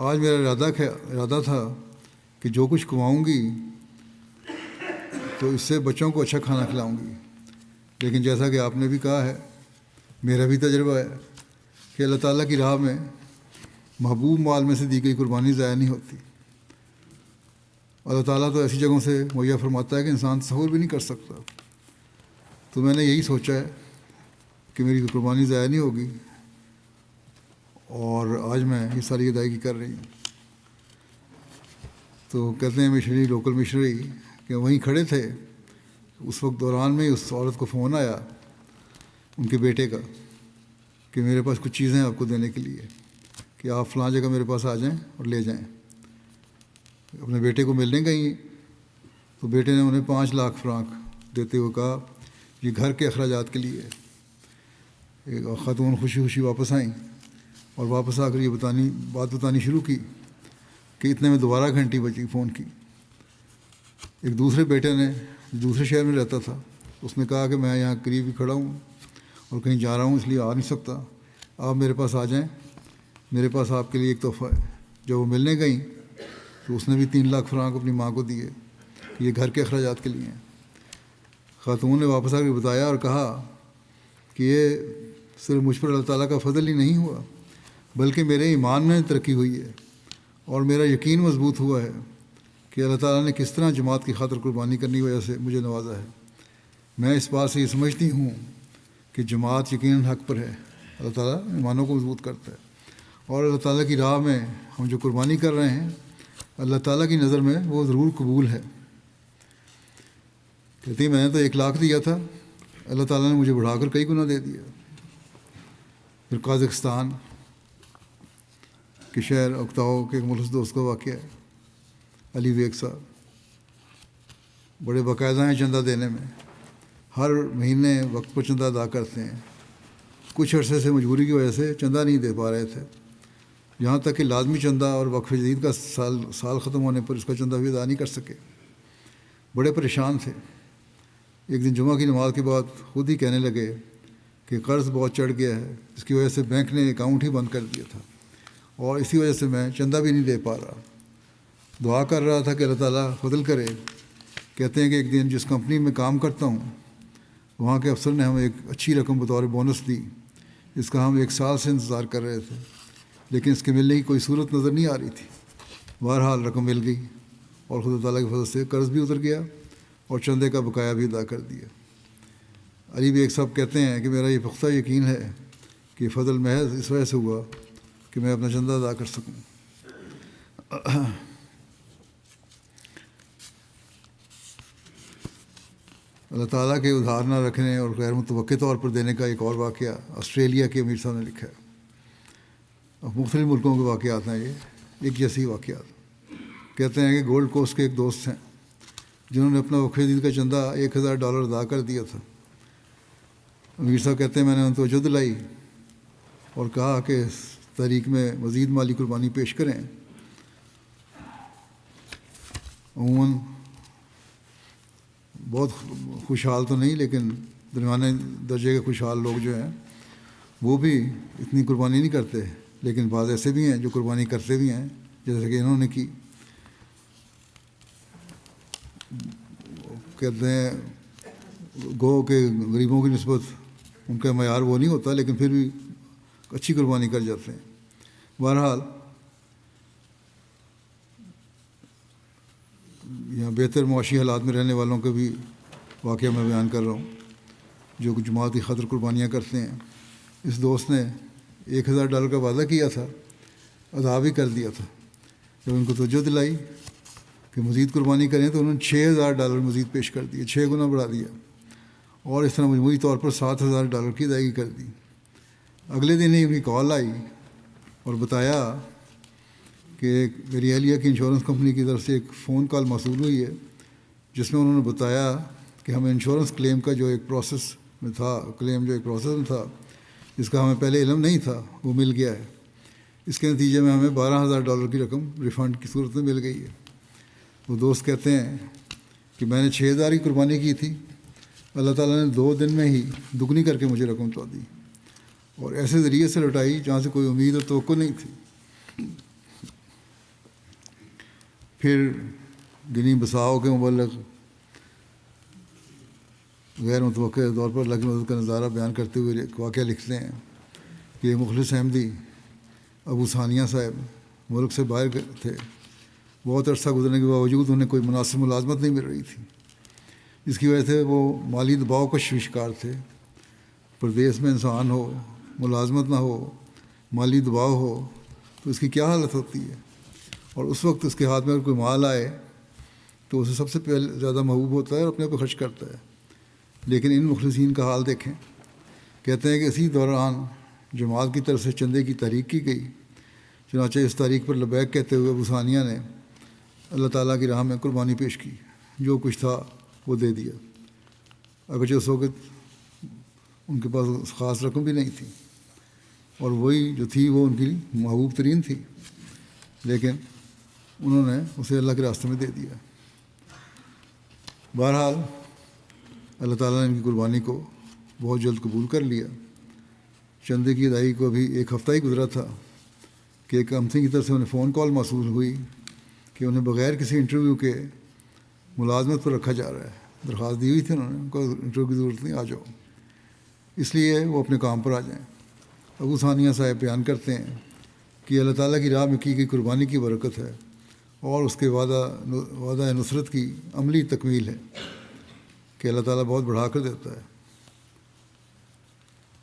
آج میرا ارادہ تھا کہ جو کچھ کماؤں گی تو اس سے بچوں کو اچھا کھانا کھلاؤں گی، لیکن جیسا کہ آپ نے بھی کہا ہے، میرا بھی تجربہ ہے کہ اللہ تعالیٰ کی راہ میں محبوب مال میں سے دی گئی قربانی ضائع نہیں ہوتی۔ اللہ تعالیٰ تو ایسی جگہوں سے مہیا فرماتا ہے کہ انسان تصور بھی نہیں کر سکتا۔ تو میں نے یہی سوچا ہے کہ میری قربانی ضائع نہیں ہوگی، اور آج میں یہ ساری ادائیگی کر رہی ہوں۔ تو کہتے ہیں مشنری، لوکل مشنری کہ وہیں کھڑے تھے، اس وقت دوران میں اس عورت کو فون آیا ان کے بیٹے کا کہ میرے پاس کچھ چیزیں ہیں آپ کو دینے کے لیے، کہ آپ فلاں جگہ میرے پاس آ جائیں اور لے جائیں۔ اپنے بیٹے کو ملنے گئی تو بیٹے نے انہیں 5,00,000 فرانک دیتے ہوئے کہا یہ گھر کے اخراجات کے لیے۔ ایک خاتون خوشی خوشی واپس آئیں اور واپس آ کر یہ بات بتانی شروع کی کہ اتنے میں دوبارہ گھنٹی بجی فون کی۔ ایک دوسرے بیٹے نے دوسرے شہر میں رہتا تھا، اس نے کہا کہ میں یہاں قریب ہی کھڑا ہوں اور کہیں جا رہا ہوں اس لیے آ نہیں سکتا، آپ میرے پاس آ جائیں، میرے پاس آپ کے لیے ایک تحفہ ہے۔ جب وہ ملنے گئیں تو اس نے بھی 3,00,000 فرانک اپنی ماں کو دیے کہ یہ گھر کے اخراجات کے لیے ہیں۔ خاتون نے واپس آ کے بتایا اور کہا کہ یہ صرف مجھ پر اللہ تعالیٰ کا فضل ہی نہیں ہوا، بلکہ میرے ایمان میں ترقی ہوئی ہے اور میرا یقین مضبوط ہوا ہے کہ اللہ تعالیٰ نے کس طرح جماعت کی خاطر قربانی کرنے کی وجہ سے مجھے نوازا ہے۔ میں اس بات سے یہ سمجھتی ہوں کہ جماعت یقیناً حق پر ہے، اللہ تعالیٰ ایمانوں کو مضبوط کرتا ہے، اور اللہ تعالیٰ کی راہ میں ہم جو قربانی کر رہے ہیں اللہ تعالیٰ کی نظر میں وہ ضرور قبول ہے۔ کہتی میں نے تو 1,00,000 دیا تھا، اللہ تعالیٰ نے مجھے بڑھا کر کئی گنا دے دیا۔ پھر قازقستان کے شہر اکتاؤ کے ایک مخلص دوست کا واقعہ ہے، علی بیگ صاحب بڑے باقاعدہ ہیں چندہ دینے میں، ہر مہینے وقت پر چندہ ادا کرتے ہیں۔ کچھ عرصے سے مجبوری کی وجہ سے چندہ نہیں دے پا رہے تھے، یہاں تک کہ لازمی چندہ اور وقف جدید کا سال ختم ہونے پر اس کا چندہ بھی ادا نہیں کر سکے، بڑے پریشان تھے۔ ایک دن جمعہ کی نماز کے بعد خود ہی کہنے لگے کہ قرض بہت چڑھ گیا ہے، اس کی وجہ سے بینک نے اکاؤنٹ ہی بند کر دیا تھا اور اسی وجہ سے میں چندہ بھی نہیں دے پا رہا۔ دعا کر رہا تھا کہ اللہ تعالیٰ فضل کرے۔ کہتے ہیں کہ ایک دن جس کمپنی میں کام کرتا ہوں وہاں کے افسر نے ہمیں ایک اچھی رقم بطور بونس دی، جس کا ہم 1 سال سے انتظار کر رہے تھے، لیکن اس کے ملنے کی کوئی صورت نظر نہیں آ رہی تھی۔ بہرحال رقم مل گئی اور خدا تعالیٰ کی فضل سے قرض بھی اتر گیا اور چندے کا بقایا بھی ادا کر دیا۔ علی بیگ صاحب کہتے ہیں کہ میرا یہ پختہ یقین ہے کہ فضل محض اس وجہ سے ہوا کہ میں اپنا چندہ ادا کر سکوں۔ اللہ تعالیٰ کے ادھار نہ رکھنے اور غیر متوقع طور پر دینے کا ایک اور واقعہ آسٹریلیا کے امیر صاحب نے لکھا ہے۔ اب مختلف ملکوں کے واقعات ہیں، یہ ایک جیسی واقعات۔ کہتے ہیں کہ گولڈ کوسٹ کے ایک دوست ہیں جنہوں نے اپنا وقف جدید کا چندہ $1,000 ادا کر دیا تھا۔ امیر صاحب کہتے ہیں میں نے ان توجہ دلائی اور کہا کہ اس تحریک میں مزید مالی قربانی پیش کریں۔ عموماً بہت خوشحال تو نہیں، لیکن درمیانے درجے کے خوشحال لوگ جو ہیں وہ بھی اتنی قربانی نہیں کرتے، لیکن بعض ایسے بھی ہیں جو قربانی کرتے بھی ہیں، جیسے کہ انہوں نے کی۔ کہتے ہیں گو کہ غریبوں کی نسبت ان کا معیار وہ نہیں ہوتا، لیکن پھر بھی اچھی قربانی کر جاتے ہیں۔ بہرحال یہاں بہتر معاشی حالات میں رہنے والوں کے بھی واقعہ میں بیان کر رہا ہوں جو جماعت کی خاطر قربانیاں کرتے ہیں۔ اس دوست نے $1,000 کا وعدہ کیا تھا ادا بھی کر دیا تھا. جب ان کو توجہ دلائی کہ مزید قربانی کریں تو انہوں نے $6,000 مزید پیش کر دیے, 6 گنا بڑھا دیا, اور اس طرح مجموعی طور پر $7,000 کی ادائیگی کر دی. اگلے دن ہی ان کی کال آئی اور بتایا کہ میری اہلیہ کی انشورنس کمپنی کی طرف سے ایک فون کال موصول ہوئی ہے, جس میں انہوں نے بتایا کہ ہمیں انشورنس کلیم کا جو ایک پروسیس میں تھا, جس کا ہمیں پہلے علم نہیں تھا, وہ مل گیا ہے. اس کے نتیجے میں ہمیں $12,000 کی رقم ریفنڈ کی صورت میں مل گئی ہے. وہ دوست کہتے ہیں کہ میں نے 6,000 کی قربانی کی تھی, اللہ تعالیٰ نے 2 دن میں ہی دگنی کر کے مجھے رقم تو دی, اور ایسے ذریعے سے لوٹائی جہاں سے کوئی امید اور توقع نہیں تھی. پھر گنی بساؤ کے مبلغ غیر متوقع طور پر اللہ کی مدد کا نظارہ بیان کرتے ہوئے ایک واقعہ لکھتے ہیں کہ یہ مخلص احمدی ابو ثانیہ صاحب ملک سے باہر تھے. بہت عرصہ گزرنے کے باوجود انہیں کوئی مناسب ملازمت نہیں مل رہی تھی, جس کی وجہ سے وہ مالی دباؤ کا شکار تھے. پردیس میں انسان ہو, ملازمت نہ ہو, مالی دباؤ ہو تو اس کی کیا حالت ہوتی ہے, اور اس وقت اس کے ہاتھ میں اگر کوئی مال آئے تو اسے سب سے پہلے زیادہ محبوب ہوتا ہے اور اپنے کو خرچ کرتا ہے. لیکن ان مخلصین کا حال دیکھیں. کہتے ہیں کہ اسی دوران جماعت کی طرف سے چندے کی تحریک کی گئی. چنانچہ اس تاریخ پر لبیک کہتے ہوئے ابو ثانیہ نے اللہ تعالیٰ کی راہ میں قربانی پیش کی. جو کچھ تھا وہ دے دیا, اگرچہ اس وقت ان کے پاس خاص رقم بھی نہیں تھی, اور وہی جو تھی وہ ان کی محبوب ترین تھی, لیکن انہوں نے اسے اللہ کے راستے میں دے دیا. بہرحال اللہ تعالیٰ نے ان کی قربانی کو بہت جلد قبول کر لیا. چندے کی ادائیگی کو ابھی 1 ہفتہ ہی گزرا تھا کہ ایک کمپنی کی طرف سے انہیں فون کال موصول ہوئی کہ انہیں بغیر کسی انٹرویو کے ملازمت پر رکھا جا رہا ہے. درخواست دی ہوئی تھی انہوں نے, ان کو انٹرویو کی ضرورت نہیں, آ جاؤ, اس لیے وہ اپنے کام پر آ جائیں. ابو ثانیہ صاحب بیان کرتے ہیں کہ اللہ تعالیٰ کی راہ میں کی گئی قربانی کی برکت ہے, اور اس کے وعدہ نصرت کی عملی تکمیل ہے کہ اللہ تعالیٰ بہت بڑھا کر دیتا ہے,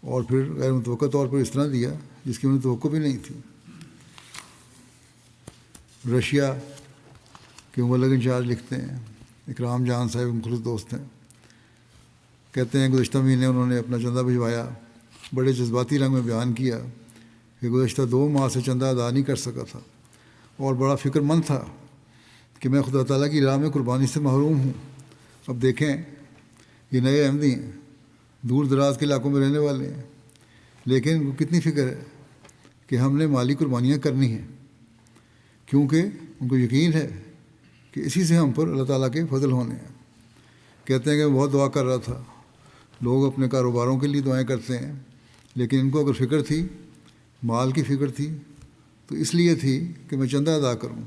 اور پھر غیر متوقع طور پر اس طرح دیا جس کی انہیں توقع بھی نہیں تھی. رشیا کے مبلغ انچارج لکھتے ہیں, اکرام جان صاحب مخلص دوست ہیں, کہتے ہیں گزشتہ مہینے انہوں نے اپنا چندہ بھجوایا. بڑے جذباتی رنگ میں بیان کیا کہ گزشتہ 2 ماہ سے چندہ ادا نہیں کر سکا تھا, اور بڑا فکر مند تھا کہ میں خدا تعالیٰ کی راہ میں قربانی سے محروم ہوں. اب دیکھیں, یہ نئے احمدی ہیں, دور دراز کے علاقوں میں رہنے والے ہیں, لیکن ان کو کتنی فکر ہے کہ ہم نے مالی قربانیاں کرنی ہیں, کیونکہ ان کو یقین ہے کہ اسی سے ہم پر اللہ تعالیٰ کے فضل ہونے ہیں. کہتے ہیں کہ میں بہت دعا کر رہا تھا. لوگ اپنے کاروباروں کے لیے دعائیں کرتے ہیں, لیکن ان کو اگر فکر تھی, مال کی فکر تھی, تو اس لیے تھی کہ میں چندہ ادا کروں.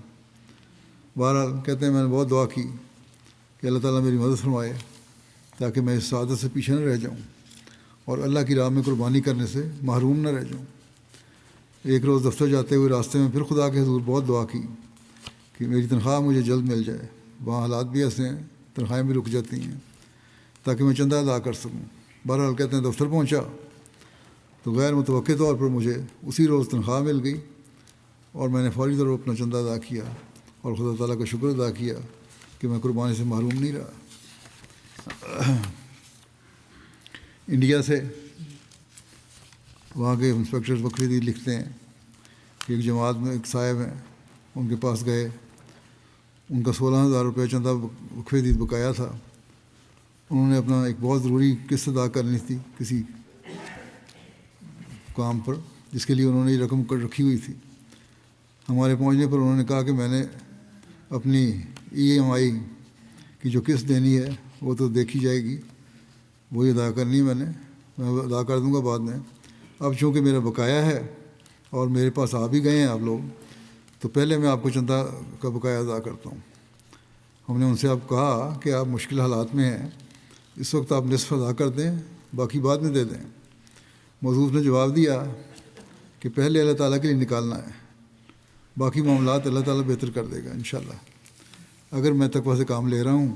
بہرحال کہتے ہیں میں نے بہت دعا کی کہ اللہ تعالیٰ میری مدد فرمائے تاکہ میں اس سعادت سے پیچھے نہ رہ جاؤں اور اللہ کی راہ میں قربانی کرنے سے محروم نہ رہ جاؤں. ایک روز دفتر جاتے ہوئے راستے میں پھر خدا کے حضور بہت دعا کی کہ میری تنخواہ مجھے جلد مل جائے. وہاں حالات بھی ایسے ہیں, تنخواہیں بھی رک جاتی ہیں, تاکہ میں چندہ ادا کر سکوں. بہرحال کہتے ہیں دفتر پہنچا تو غیر متوقع طور پر مجھے اسی روز تنخواہ مل گئی, اور میں نے فوری طور پر اپنا چندہ ادا کیا اور خدا تعالیٰ کا شکر ادا کیا کہ میں قربانی سے محروم نہیں رہا. انڈیا سے وہاں کے انسپیکٹر بکری دید لکھتے ہیں کہ ایک جماعت میں ایک صاحب ہیں, ان کے پاس گئے. ان کا 16,000 روپے چندہ بکری دید بقایا تھا. انہوں نے اپنا ایک بہت ضروری قسط ادا کرنی تھی کسی کام پر, جس کے لیے انہوں نے یہ رقم رکھی ہوئی تھی. ہمارے پہنچنے پر انہوں نے کہا کہ میں نے اپنی EMI کی جو قسط دینی ہے وہ تو دیکھی جائے گی, وہی ادا کرنی ہے, میں ادا کر دوں گا بعد میں. اب چونکہ میرا بقایا ہے اور میرے پاس آ بھی گئے ہیں آپ لوگ, تو پہلے میں آپ کو چندہ کا بقایا ادا کرتا ہوں. ہم نے ان سے آپ کہا کہ آپ مشکل حالات میں ہیں, اس وقت آپ نصف ادا کر دیں, باقی بعد میں دے دیں. موصوف نے جواب دیا کہ پہلے اللہ تعالیٰ کے لیے نکالنا ہے, باقی معاملات اللہ تعالیٰ بہتر کر دے گا انشاءاللہ. اگر میں تقویٰ سے کام لے رہا ہوں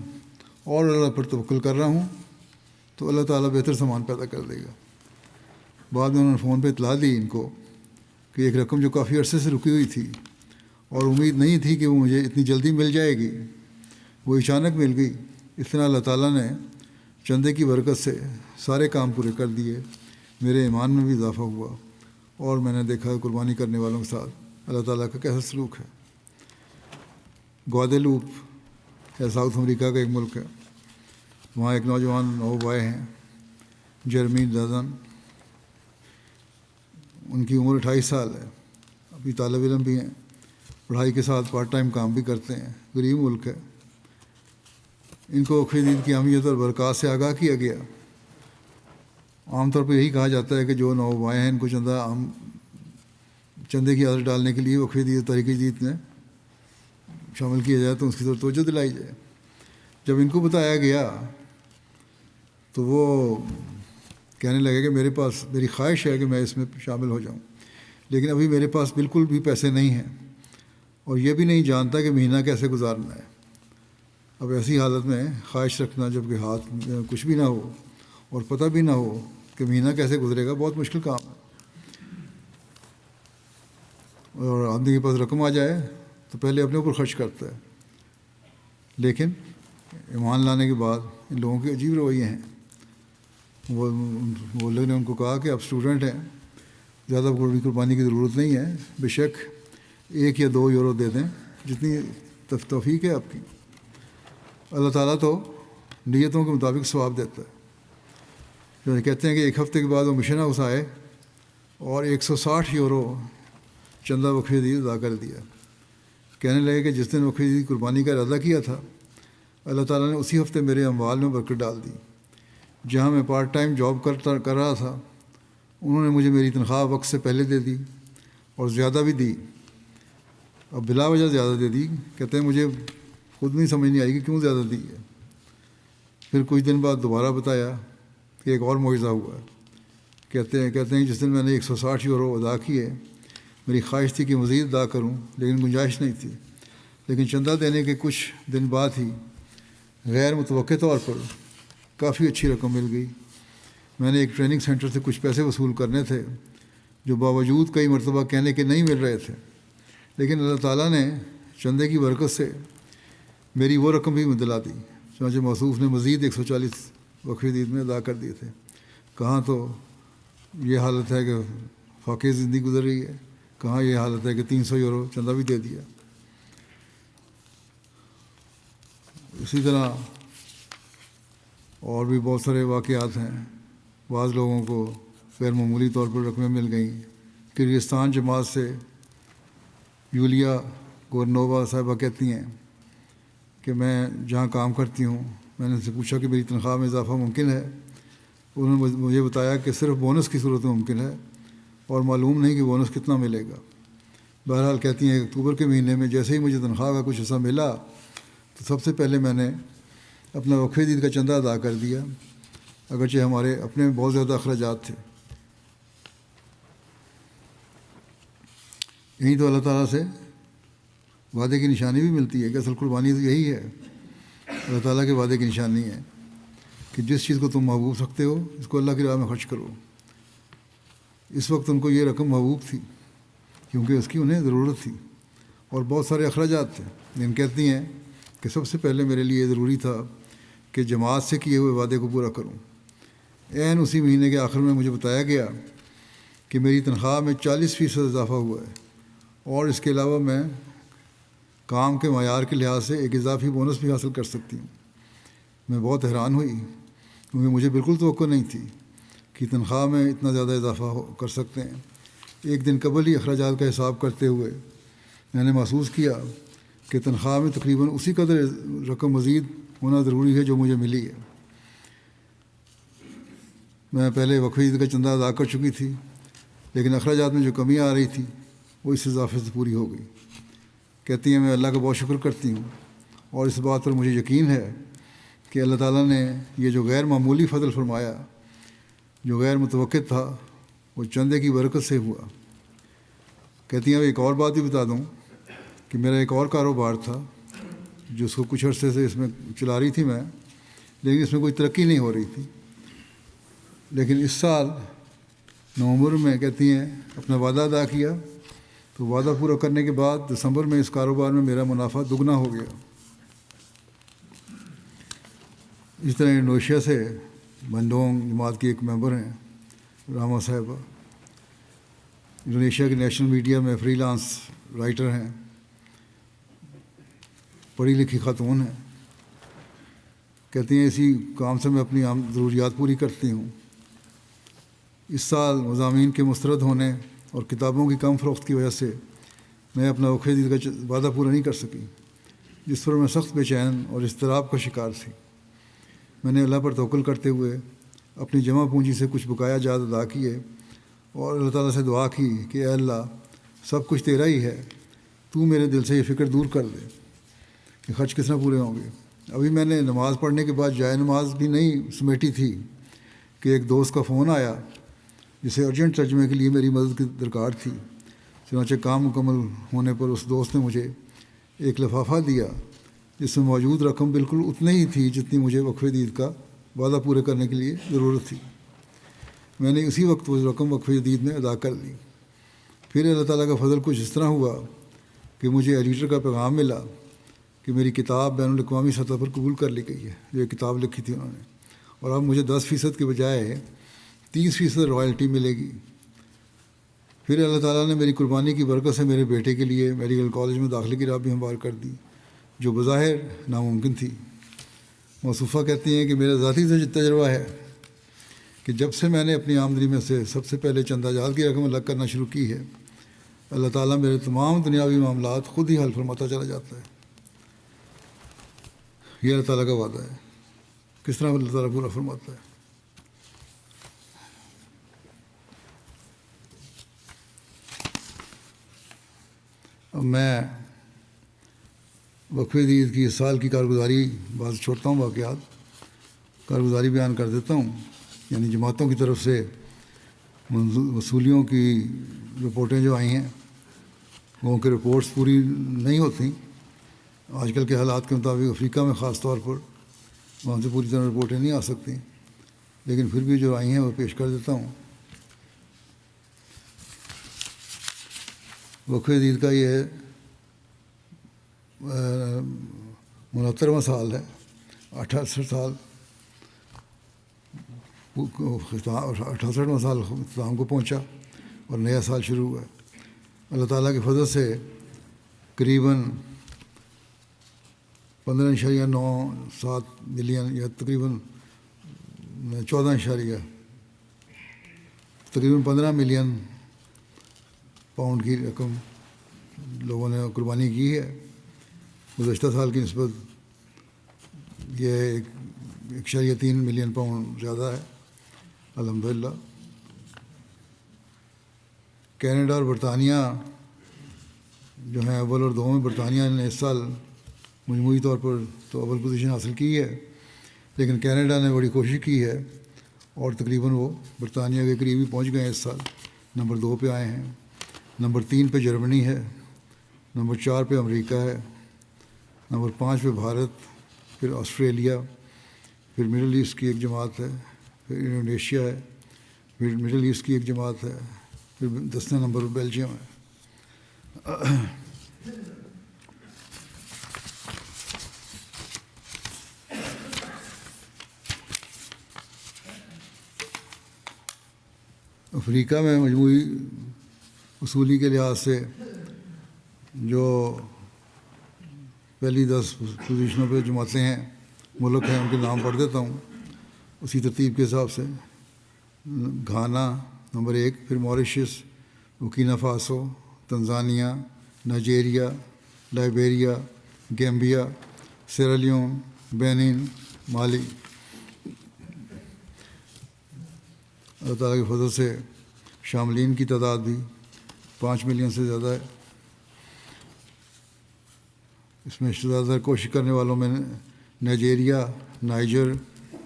اور اللہ پر توکل کر رہا ہوں تو اللہ تعالیٰ بہتر سامان پیدا کر دے گا. بعد میں انہوں نے فون پہ اطلاع دی ان کو کہ ایک رقم جو کافی عرصے سے رکی ہوئی تھی اور امید نہیں تھی کہ وہ مجھے اتنی جلدی مل جائے گی، وہ اچانک مل گئی۔ اس طرح اللہ تعالیٰ نے چندے کی برکت سے سارے کام پورے کر دیے، میرے ایمان میں بھی اضافہ ہوا، اور میں نے دیکھا قربانی کرنے والوں کے ساتھ اللہ تعالیٰ کا کیسا سلوک ہے۔ گواڈیلوپ ہے، ساؤتھ امریکہ کا ایک ملک ہے، وہاں ایک نوجوان نو بوائے ہیں جرمی ڈزن، ان کی عمر 28 سال ہے، ابھی طالب علم بھی ہیں، پڑھائی کے ساتھ پارٹ ٹائم کام بھی کرتے ہیں، غریب ملک ہے۔ ان کو وقفہ عید کی اہمیت اور برکات سے آگاہ کیا گیا۔ عام طور پر یہی کہا جاتا ہے کہ جو نوبوائے ہیں ان کو چندے کی عادت ڈالنے کے لیے وقفہ عید تحریک جدید میں شامل کیا جائے تو اس کی طرف توجہ دلائی جائے۔ جب ان کو بتایا گیا تو وہ کہنے لگے کہ میری خواہش ہے کہ میں اس میں شامل ہو جاؤں، لیکن ابھی میرے پاس بالکل بھی پیسے نہیں ہیں اور یہ بھی نہیں جانتا کہ مہینہ کیسے گزارنا ہے۔ اب ایسی حالت میں خواہش رکھنا جب کہ ہاتھ میں کچھ بھی نہ ہو اور پتہ بھی نہ ہو کہ مہینہ کیسے گزرے گا، بہت مشکل کام ہے۔ اور آدمی کے پاس رقم آ جائے تو پہلے اپنے اوپر خرچ کرتا ہے، لیکن ایمان لانے کے بعد ان لوگوں کے عجیب رویے ہیں۔ وہ لوگوں نے ان کو کہا کہ آپ اسٹوڈنٹ ہیں، زیادہ قربانی کی ضرورت نہیں ہے، بے شک 1 یا 2 یورو دے دیں، جتنی توفیق ہے آپ کی، اللہ تعالیٰ تو نیتوں کے مطابق ثواب دیتا ہے۔ جو کہتے ہیں کہ 1 ہفتے کے بعد وہ مشن ہاؤس آئے اور 160 یورو چندہ وقفہ عید ادا کر دیا۔ کہنے لگے کہ جس دن وقفہ عید قربانی کا ارادہ کیا تھا، اللہ تعالیٰ نے اسی ہفتے میرے اموال میں برکت ڈال دی۔ جہاں میں پارٹ ٹائم جاب کر رہا تھا، انہوں نے مجھے میری تنخواہ وقت سے پہلے دے دی اور زیادہ بھی دی، اب بلا وجہ زیادہ دے دی۔ کہتے ہیں مجھے خود نہیں سمجھ نہیں آئی کہ کیوں زیادہ دی ہے۔ پھر کچھ دن بعد دوبارہ بتایا کہ ایک اور معجزہ ہوا ہے۔ کہتے ہیں جس دن میں نے 160 یورو ادا کیے، میری خواہش تھی کہ مزید ادا کروں، لیکن گنجائش نہیں تھی، لیکن چندہ دینے کے کچھ دن بعد ہی غیر متوقع طور پر کافی اچھی رقم مل گئی۔ میں نے ایک ٹریننگ سینٹر سے کچھ پیسے وصول کرنے تھے جو باوجود کئی مرتبہ کہنے کے نہیں مل رہے تھے، لیکن اللہ تعالیٰ نے چندے کی برکت سے میری وہ رقم بھی دلا دی۔ چنانچہ موصوف نے مزید 140 وقفہ عید میں ادا کر دیے تھے۔ کہاں تو یہ حالت ہے کہ فاقے زندگی گزر رہی ہے، کہاں یہ حالت ہے کہ 300 یورو چندہ بھی دے دیا۔ اسی طرح اور بھی بہت سارے واقعات ہیں۔ بعض لوگوں کو غیر معمولی طور پر رقمیں مل گئیں۔ کرغزستان جماعت سے یولیا گورنووا صاحبہ کہتی ہیں کہ میں جہاں کام کرتی ہوں، میں نے ان سے پوچھا کہ میری تنخواہ میں اضافہ ممکن ہے۔ انہوں نے مجھے بتایا کہ صرف بونس کی صورت میں ممکن ہے اور معلوم نہیں کہ بونس کتنا ملے گا۔ بہرحال کہتی ہیں کہ اکتوبر کے مہینے میں جیسے ہی مجھے تنخواہ کا کچھ حصہ ملا تو سب سے پہلے میں نے اپنا وقفہ عید کا چندہ ادا کر دیا، اگرچہ ہمارے اپنے بہت زیادہ اخراجات تھے۔ یہی تو اللہ تعالیٰ سے وعدے کی نشانی بھی ملتی ہے کہ اصل قربانی تو یہی ہے، اللہ تعالیٰ کے وعدے کی نشانی ہے کہ جس چیز کو تم محبوب رکھتے ہو اس کو اللہ کی راہ میں خرچ کرو۔ اس وقت ان کو یہ رقم محبوب تھی کیونکہ اس کی انہیں ضرورت تھی اور بہت سارے اخراجات تھے، لیکن کہتی ہیں کہ سب سے پہلے میرے لیے ضروری تھا کہ جماعت سے کیے ہوئے وعدے کو پورا کروں۔ عین اسی مہینے کے آخر میں مجھے بتایا گیا کہ میری تنخواہ میں 40% اضافہ ہوا ہے اور اس کے علاوہ میں کام کے معیار کے لحاظ سے ایک اضافی بونس بھی حاصل کر سکتی ہوں۔ میں بہت حیران ہوئی کیونکہ مجھے بالکل توقع نہیں تھی کہ تنخواہ میں اتنا زیادہ اضافہ کر سکتے ہیں۔ ایک دن قبل ہی اخراجات کا حساب کرتے ہوئے میں نے محسوس کیا کہ تنخواہ میں تقریباً اسی قدر رقم مزید ہونا ضروری ہے جو مجھے ملی ہے۔ میں پہلے وقفہ عید کا چندہ ادا کر چکی تھی، لیکن اخراجات میں جو کمی آ رہی تھی وہ اس اضافے سے پوری ہو گئی۔ کہتی ہیں میں اللہ کا بہت شکر کرتی ہوں اور اس بات پر مجھے یقین ہے کہ اللہ تعالیٰ نے یہ جو غیر معمولی فضل فرمایا، جو غیر متوقع تھا، وہ چندے کی برکت سے ہوا۔ کہتی ہیں ایک اور بات بھی بتا دوں کہ میرا ایک اور کاروبار تھا جس کو کچھ عرصے سے اس میں چلا رہی تھی میں، لیکن اس میں کوئی ترقی نہیں ہو رہی تھی، لیکن اس سال نومبر میں کہتی ہیں اپنا وعدہ ادا کیا تو وعدہ پورا کرنے کے بعد دسمبر میں اس کاروبار میں میرا منافع دگنا ہو گیا۔ اس طرح انڈونیشیا سے بنڈونگ جماعت کی ایک ممبر ہیں راما صاحبہ، انڈونیشیا کے نیشنل میڈیا میں فری لانس رائٹر ہیں، پڑھی لکھی خاتون ہیں، کہتی ہیں اسی کام سے میں اپنی عام ضروریات پوری کرتی ہوں۔ اس سال مضامین کے مسترد ہونے اور کتابوں کی کم فروخت کی وجہ سے میں اپنا وقفہ دید کا وعدہ پورا نہیں کر سکی، جس پر میں سخت بے چین اور اضطراب کا شکار تھی۔ میں نے اللہ پر توکل کرتے ہوئے اپنی جمع پونجی سے کچھ بقایا جات ادا کیے اور اللہ تعالیٰ سے دعا کی کہ اے اللہ سب کچھ تیرا ہی ہے، تو میرے دل سے یہ فکر دور کر دے کہ خرچ کس طرح پورے ہوں گے۔ ابھی میں نے نماز پڑھنے کے بعد جائے نماز بھی نہیں سمیٹی تھی کہ ایک دوست کا فون آیا جسے ارجنٹ ترجمے کے لیے میری مدد کی درکار تھی۔ چنانچہ کام مکمل ہونے پر اس دوست نے مجھے ایک لفافہ دیا جس میں موجود رقم بالکل اتنی ہی تھی جتنی مجھے وقفہ دید کا وعدہ پورے کرنے کے لیے ضرورت تھی۔ میں نے اسی وقت وہ رقم وقفہ دید میں ادا کر لی۔ پھر اللہ تعالیٰ کا فضل کچھ اس طرح ہوا کہ مجھے ایڈیٹر کا پیغام ملا کہ میری کتاب بین الاقوامی سطح پر قبول کر لی گئی ہے، جو ایک کتاب لکھی تھی انہوں نے، اور اب مجھے 10% کے بجائے 30% رائلٹی ملے گی۔ پھر اللہ تعالیٰ نے میری قربانی کی برکت سے میرے بیٹے کے لیے میڈیکل کالج میں داخلے کی راہ بھی ہموار کر دی، جو بظاہر ناممکن تھی۔ موصوفہ کہتی ہیں کہ میرا ذاتی تجربہ ہے کہ جب سے میں نے اپنی آمدنی میں سے سب سے پہلے چندہ جات کی رقم الگ کرنا شروع کی ہے، اللہ تعالیٰ میرے تمام دنیاوی معاملات خود ہی حل فرماتا چلا جاتا ہے۔ یہ اللہ تعالیٰ کا وعدہ ہے، کس طرح اللہ تعالیٰ پورا فرماتا ہے۔ اب میں وقفہ دید کی اس سال کی کارگزاری بعض چھوڑتا ہوں واقعات، کارگزاری بیان کر دیتا ہوں۔ یعنی جماعتوں کی طرف سے وصولیوں کی رپورٹیں جو آئی ہیں، وہ کہ رپورٹس پوری نہیں ہوتی آج کل کے حالات کے مطابق۔ افریقہ میں خاص طور پر وہاں سے پوری طرح رپورٹیں نہیں آ سکتی، لیکن پھر بھی جو آئی ہیں وہ پیش کر دیتا ہوں۔ وقفہ دید کا یہ 69واں سال ہے، 68 سال 68واں سال اختتام کو پہنچا اور نیا سال شروع ہوا ہے۔ اللہ تعالیٰ کے فضل سے قریباً 15.97 ملین یا تقریباً 15 ملین پاؤنڈ کی رقم لوگوں نے قربانی کی ہے۔ گزشتہ سال کی نسبت یہ 1.3 ملین پاؤنڈ زیادہ ہے الحمدللہ۔ کینیڈا اور برطانیہ جو ہیں اول اور دوم، برطانیہ نے اس سال مجموعی طور پر تو اول پوزیشن حاصل کی ہے، لیکن کینیڈا نے بڑی کوشش کی ہے اور تقریباً وہ برطانیہ کے قریب ہی پہنچ گئے ہیں۔ اس سال نمبر 2 پہ آئے ہیں، نمبر 3 پہ جرمنی ہے، نمبر 4 پہ امریکہ ہے، نمبر 5 پہ بھارت، پھر آسٹریلیا، پھر مڈل ایسٹ کی ایک جماعت ہے، پھر انڈونیشیا ہے، پھر مڈل ایسٹ کی ایک جماعت ہے، پھر 10ویں نمبر پر بیلجیم ہے۔ افریقہ میں مجموعی وصولی کے لحاظ سے جو پہلی 10 پوزیشنوں پہ جماعتیں ہیں، ملک ہیں، ان کے نام پڑھ دیتا ہوں اسی ترتیب کے حساب سے۔ گھانا نمبر 1، پھر Mauritius, Burkina Faso, Tanzania, Nigeria, Liberia, Gambia, Sierra Leone, Benin, Mali. اللہ تعالیٰ کے فضل سے شاملین کی تعداد بھی 5 ملین سے زیادہ ہے۔ اس میں زیادہ تر کوشش کرنے والوں میں Nigeria, Niger,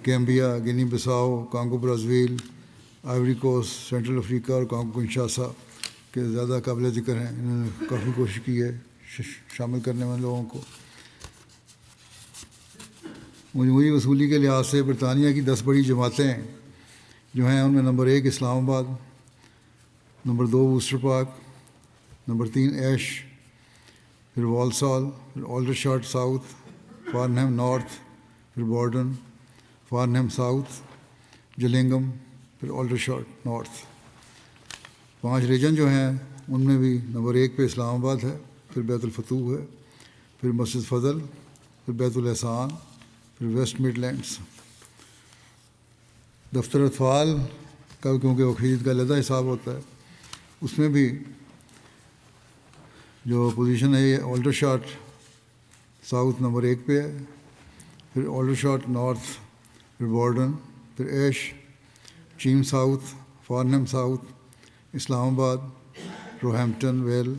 Gambia, Guinea Bissau, Congo Brazzaville, Ivory Coast, Central Africa اور کانگو کنشاسا کے زیادہ قابل ذکر ہیں۔ انہوں نے کافی کوشش کی ہے شامل کرنے والے لوگوں کو۔ مجموعی وصولی کے لحاظ سے برطانیہ کی 10 بڑی جماعتیں جو ہیں، ان میں نمبر 1 اسلام آباد، نمبر 2 ووسٹر پارک، نمبر 3 ایش، پھر والسال، پھر آلڈرشاٹ ساؤتھ، فارنہم نارتھ، پھر بارڈن، فارنہم ساؤتھ، جلنگم، پھر آلڈرشاٹ نارتھ۔ 5 ریجن جو ہیں ان میں بھی نمبر 1 پہ اسلام آباد ہے، پھر بیت الفتوح ہے، پھر مسجد فضل، پھر بیت الاحسان، پھر ویسٹ مڈ لینڈس۔ دفتر اطفال کا کیونکہ وقید کا علیحدہ حساب ہوتا ہے، اس میں بھی جو پوزیشن ہے یہ آلڈرشاٹ ساؤتھ نمبر 1 پہ ہے، پھر آلڈرشاٹ نارتھ، پھر بارڈن، پھر ایش، چیم ساؤتھ، فارنہم ساؤتھ، اسلام آباد، روہیمپٹن ویل،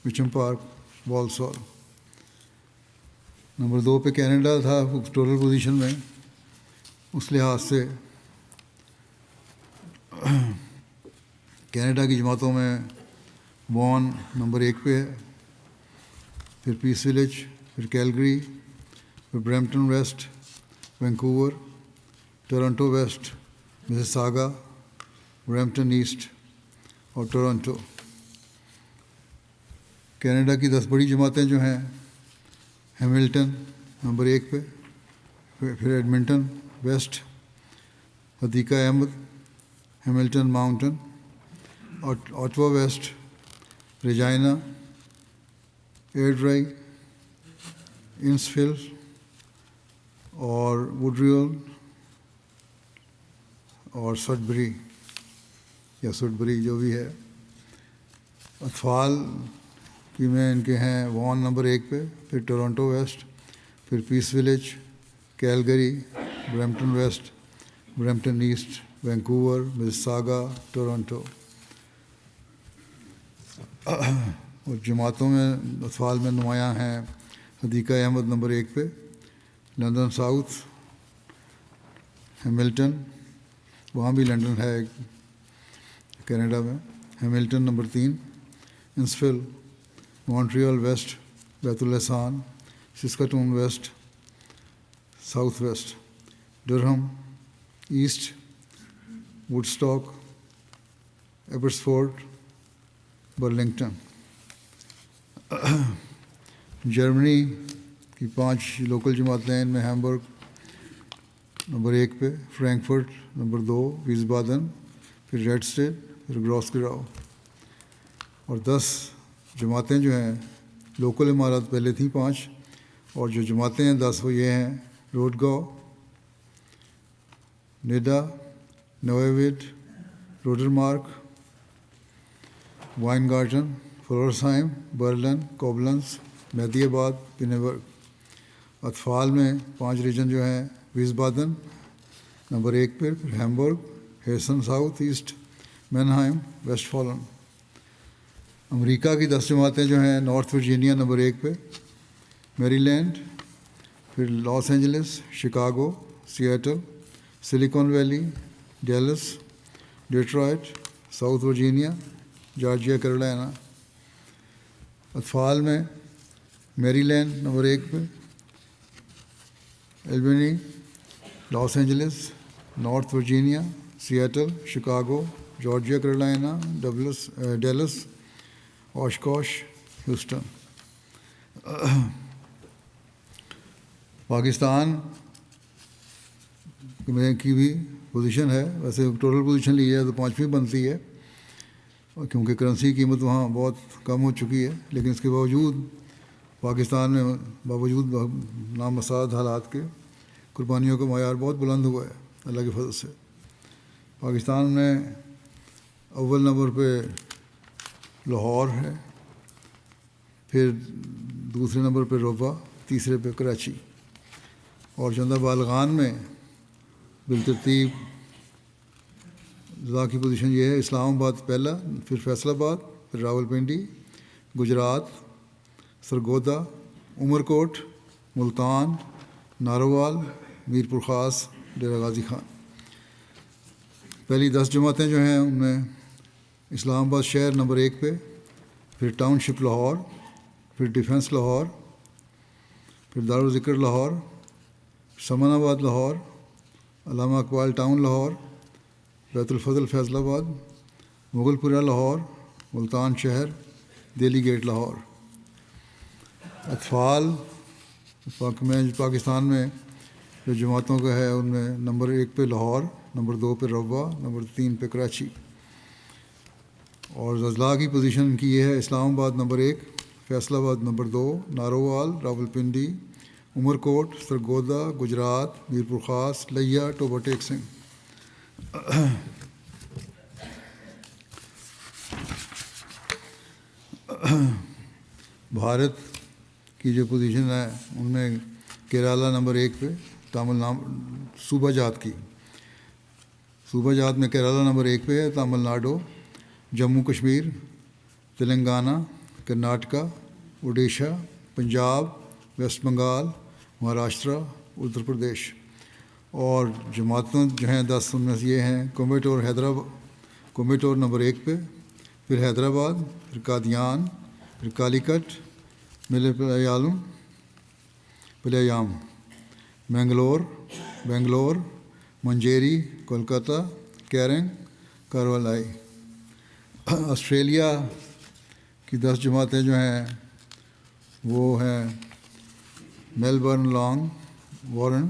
مچم پارک، والسال۔ نمبر 2 پہ کینیڈا تھا ٹوٹل پوزیشن میں، اس لحاظ سے کینیڈا کی جماعتوں میں وان نمبر 1 پہ ہے، پھر پیس ولیج، پھر کیلگری، پھر Brampton West, Vancouver, Toronto West, Mississauga, Brampton East اور ٹورنٹو۔ کینیڈا کی 10 بڑی جماعتیں جو ہیں، ہیملٹن نمبر 1 پہ، پھر Edmonton West, Hadiqa Ahmad, Hamilton Mountain, Ottawa West, Regina, Airdrie, Innisfil اور وڈریول اور سڈبری یا سڈبری جو بھی ہے۔ اطفال کی میں ان کے ہیں وان نمبر 1 پہ، پھر ٹورنٹو ویسٹ، پھر Peace Village, Calgary, Brampton West, Brampton East, Vancouver, Mississauga, Toronto. اور جماعتوں میں اطفال میں نمایاں ہیں حدیقہ احمد نمبر 1 پہ، لندن ساؤتھ، ہیملٹن، وہاں بھی لنڈن ہے کینیڈا میں، Hamilton number 3، Innisfil, Montreal West, بیت الاحسان، Saskatoon West, South West, Durham East, Woodstock, Abbotsford, Burlington. جرمنی کی 5 لوکل جماعتیں ہیں، ان میں ہیمبرگ نمبر 1 پہ، فرینکفرٹ نمبر 2، ویسبادن، پھر ریڈسٹیڈ، پھر گراسگراؤ۔ اور 10 جماعتیں جو ہیں لوکل عمارات پہلے تھیں 5، اور جو جماعتیں ہیں 10 وہ یہ ہیں: روڈگاؤ، نیڈا، نویویڈ، روڈرمارک، وائنگارٹن، فلورسہائم، برلن، کوبلنز، مہدی آباد، پینیبرگ۔ اطفال میں 5 ریجن جو ہیں: ویسبادن نمبر 1 پہ، پھر Hamburg, ہیسن south asset, مینہائم، waste fallen. امریکہ کی 10 جماعتیں جو ہیں: نارتھ ورجینیا نمبر 1 پہ، میری لینڈ، پھر Los Angeles, Chicago, Seattle, Silicon Valley, Dallas, Detroit, South Virginia, Georgia, Carolina. اطفال میں میری لینڈ نمبر 1 پہ، Albany, Los Angeles, North Virginia, Seattle, Chicago, Georgia, Carolina, Dallas, Oshkosh, Houston. Pakistan میں کی بھی position ہے، ویسے ٹوٹل پوزیشن لی ہے تو 5ویں بنتی ہے، کیونکہ کرنسی کی قیمت وہاں بہت کم ہو چکی ہے، لیکن اس کے باوجود پاکستان میں باوجود نامساعد حالات کے قربانیوں کا معیار بہت بلند ہوا ہے اللہ کے فضل سے۔ پاکستان میں اول نمبر پہ لاہور ہے، پھر دوسرے نمبر پہ روبہ، تیسرے پہ کراچی، اور چندہ بالغان میں بالترتیب ضلع کی پوزیشن یہ ہے: اسلام آباد پہلا، پھر فیصل آباد، پھر راولپنڈی، گجرات، سرگودا، عمر کوٹ، ملتان، ناروال، میر پور خاص، ڈیرہ غازی خان۔ پہلی 10 جماعتیں جو ہیں ان میں اسلام آباد شہر نمبر 1 پہ، پھر ٹاؤن شپ لاہور، پھر ڈیفنس لاہور، پھر دارالذکر لاہور، سمن آباد لاہور، علامہ اقبال ٹاؤن لاہور، بیت الفضل فیصل آباد، مغل پورہ لاہور، ملتان شہر، دہلی گیٹ لاہور۔ اطفال پاکستان میں جو جماعتوں کا ہے ان میں نمبر 1 پہ لاہور، نمبر 2 پہ روا، نمبر 3 پہ کراچی۔ اور اضلاع کی پوزیشن ان کی یہ ہے: اسلام آباد نمبر 1، فیصل آباد نمبر 2، نارووال، راولپنڈی، عمر کوٹ، سرگودا، گجرات، میرپور خاص، لیا، ٹوبا ٹیک سنگھ۔ بھارت کی جو پوزیشن ہے ان میں کیرالہ نمبر 1 پہ، تامل صوبہ جات میں کیرالہ نمبر 1 پہ ہے، تامل ناڈو، جموں کشمیر، تلنگانہ، کرناٹکا، اڈیشہ، پنجاب، ویسٹ بنگال، مہاراشٹرا، اتر پردیش۔ اور جماعتوں جو ہیں 10 ان میں سے یہ ہیں: کومیٹور نمبر 1 پہ، پھر حیدرآباد، پھر قادیان، پھر کالی کٹ، پلیام، بنگلور، منجیری، کولکتہ، کیرنگ، کاروالائی۔ آسٹریلیا کی 10 جماعتیں جو ہیں وہ ہیں: Melbourne, Langwarrin,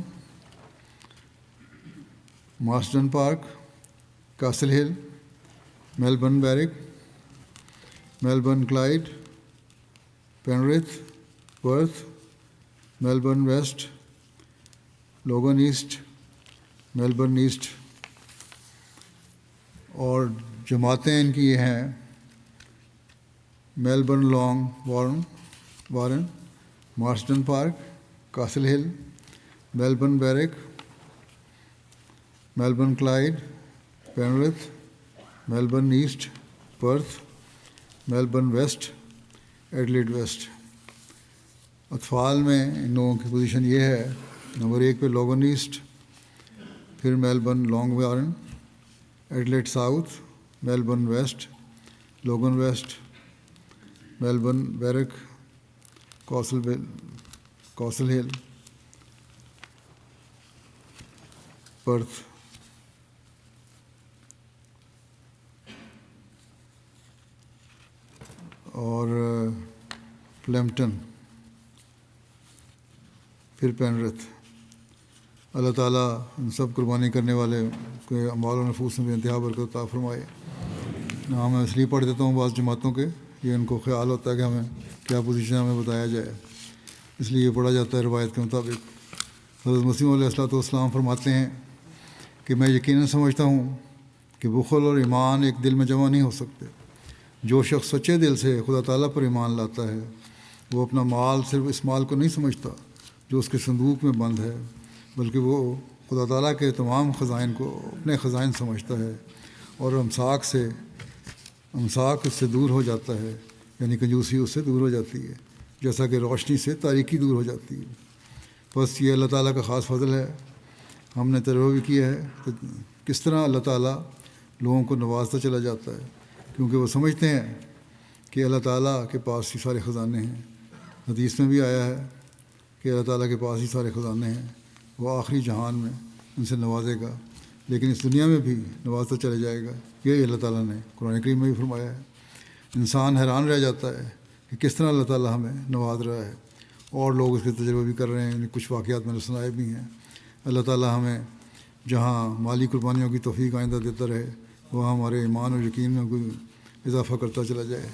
Marsden Park, Castle Hill, Melbourne Berwick, Melbourne Clyde, Penrith, Perth, Melbourne West, Logan East, Melbourne East. اور جماعتیں ان کی یہ ہیں: Melbourne, Langwarrin, Marsden Park, Castle Hill, Melbourne Berwick, Melbourne Clyde, Penrith, Melbourne East, Perth, Melbourne West, Adelaide West. اطفال میں ان لوگوں کی پوزیشن یہ ہے: نمبر 1 پہ لوگن ایسٹ، پھر Melbourne, Langwarrin, Adelaide South, Melbourne West, Logan West, Melbourne Berwick, Castle Hill, Perth. اور فلیمپٹن، پھر پینرتھ۔ اللہ تعالیٰ ان سب قربانی کرنے والے کے اموال و نفوس میں انتہا برکت عطا فرمائے۔ نام میں اس لیے پڑھ دیتا ہوں بعض جماعتوں کے، یہ ان کو خیال ہوتا ہے کہ ہمیں کیا پوزیشن ہمیں بتایا جائے، اس لیے یہ پڑھا جاتا ہے روایت کے مطابق۔ حضرت مسیح علیہ السلام فرماتے ہیں کہ میں یقیناً سمجھتا ہوں کہ بخل اور ایمان ایک دل میں جمع نہیں ہو سکتے۔ جو شخص سچے دل سے خدا تعالیٰ پر ایمان لاتا ہے وہ اپنا مال صرف اس مال کو نہیں سمجھتا جو اس کے صندوق میں بند ہے، بلکہ وہ خدا تعالیٰ کے تمام خزائن کو اپنے خزائن سمجھتا ہے، اور امساک اس سے دور ہو جاتا ہے، یعنی کنجوسی اس سے دور ہو جاتی ہے، جیسا کہ روشنی سے تاریکی دور ہو جاتی ہے۔ بس یہ اللہ تعالیٰ کا خاص فضل ہے۔ ہم نے تجربہ بھی کیا ہے کہ کس طرح اللہ تعالیٰ لوگوں کو نوازتا چلا جاتا ہے، کیونکہ وہ سمجھتے ہیں کہ اللہ تعالیٰ کے پاس ہی سارے خزانے ہیں۔ حدیث میں بھی آیا ہے کہ اللہ تعالیٰ کے پاس ہی سارے خزانے ہیں، وہ آخری جہان میں ان سے نوازے گا، لیکن اس دنیا میں بھی نوازتا چلے جائے گا۔ یہی اللہ تعالیٰ نے قرآن کریم میں بھی فرمایا ہے۔ انسان حیران رہ جاتا ہے کہ کس طرح اللہ تعالیٰ ہمیں نواز رہا ہے، اور لوگ اس کے تجربے بھی کر رہے ہیں، کچھ واقعات میں نے سنائے بھی ہیں۔ اللہ تعالیٰ ہمیں جہاں مالی قربانیوں کی توفیق آئندہ دیتا رہے، وہاں ہمارے ایمان اور یقین میں کوئی اضافہ کرتا چلا جائے۔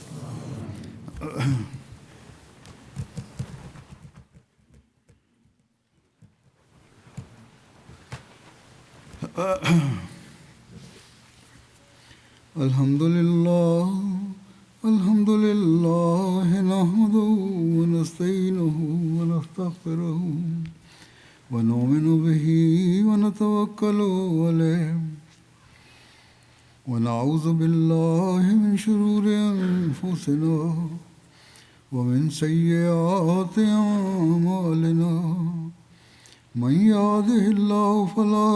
الحمد لله نحمده ونستعينه ونستغفره ونؤمن به ونتوكل عليه ونعوذ بالله من شرور أنفسنا ومن سيئات أعمالنا، من يهده الله فلا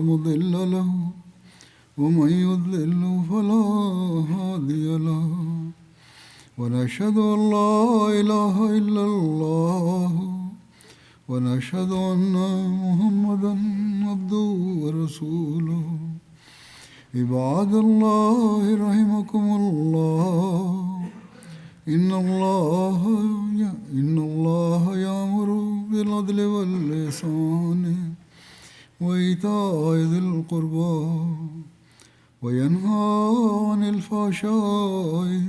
مضل له ومن يضلل فلا هادي له، ونشهد أن لا إله إلا الله ونشهد أن محمدا عبده ورسوله۔ عباد الله رحمكم الله إن الله يأمر بالعدل والإحسان وإيتاء ذي القربى وينهى عن الفحشاء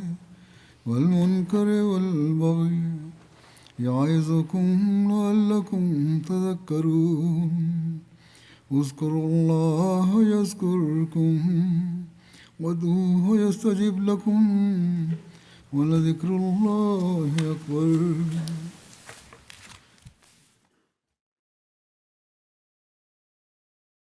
والمنكر والبغي يعظكم لعلكم تذكرون اذكروا الله يذكركم وادعوه يستجب لكم ولذكر الله أكبر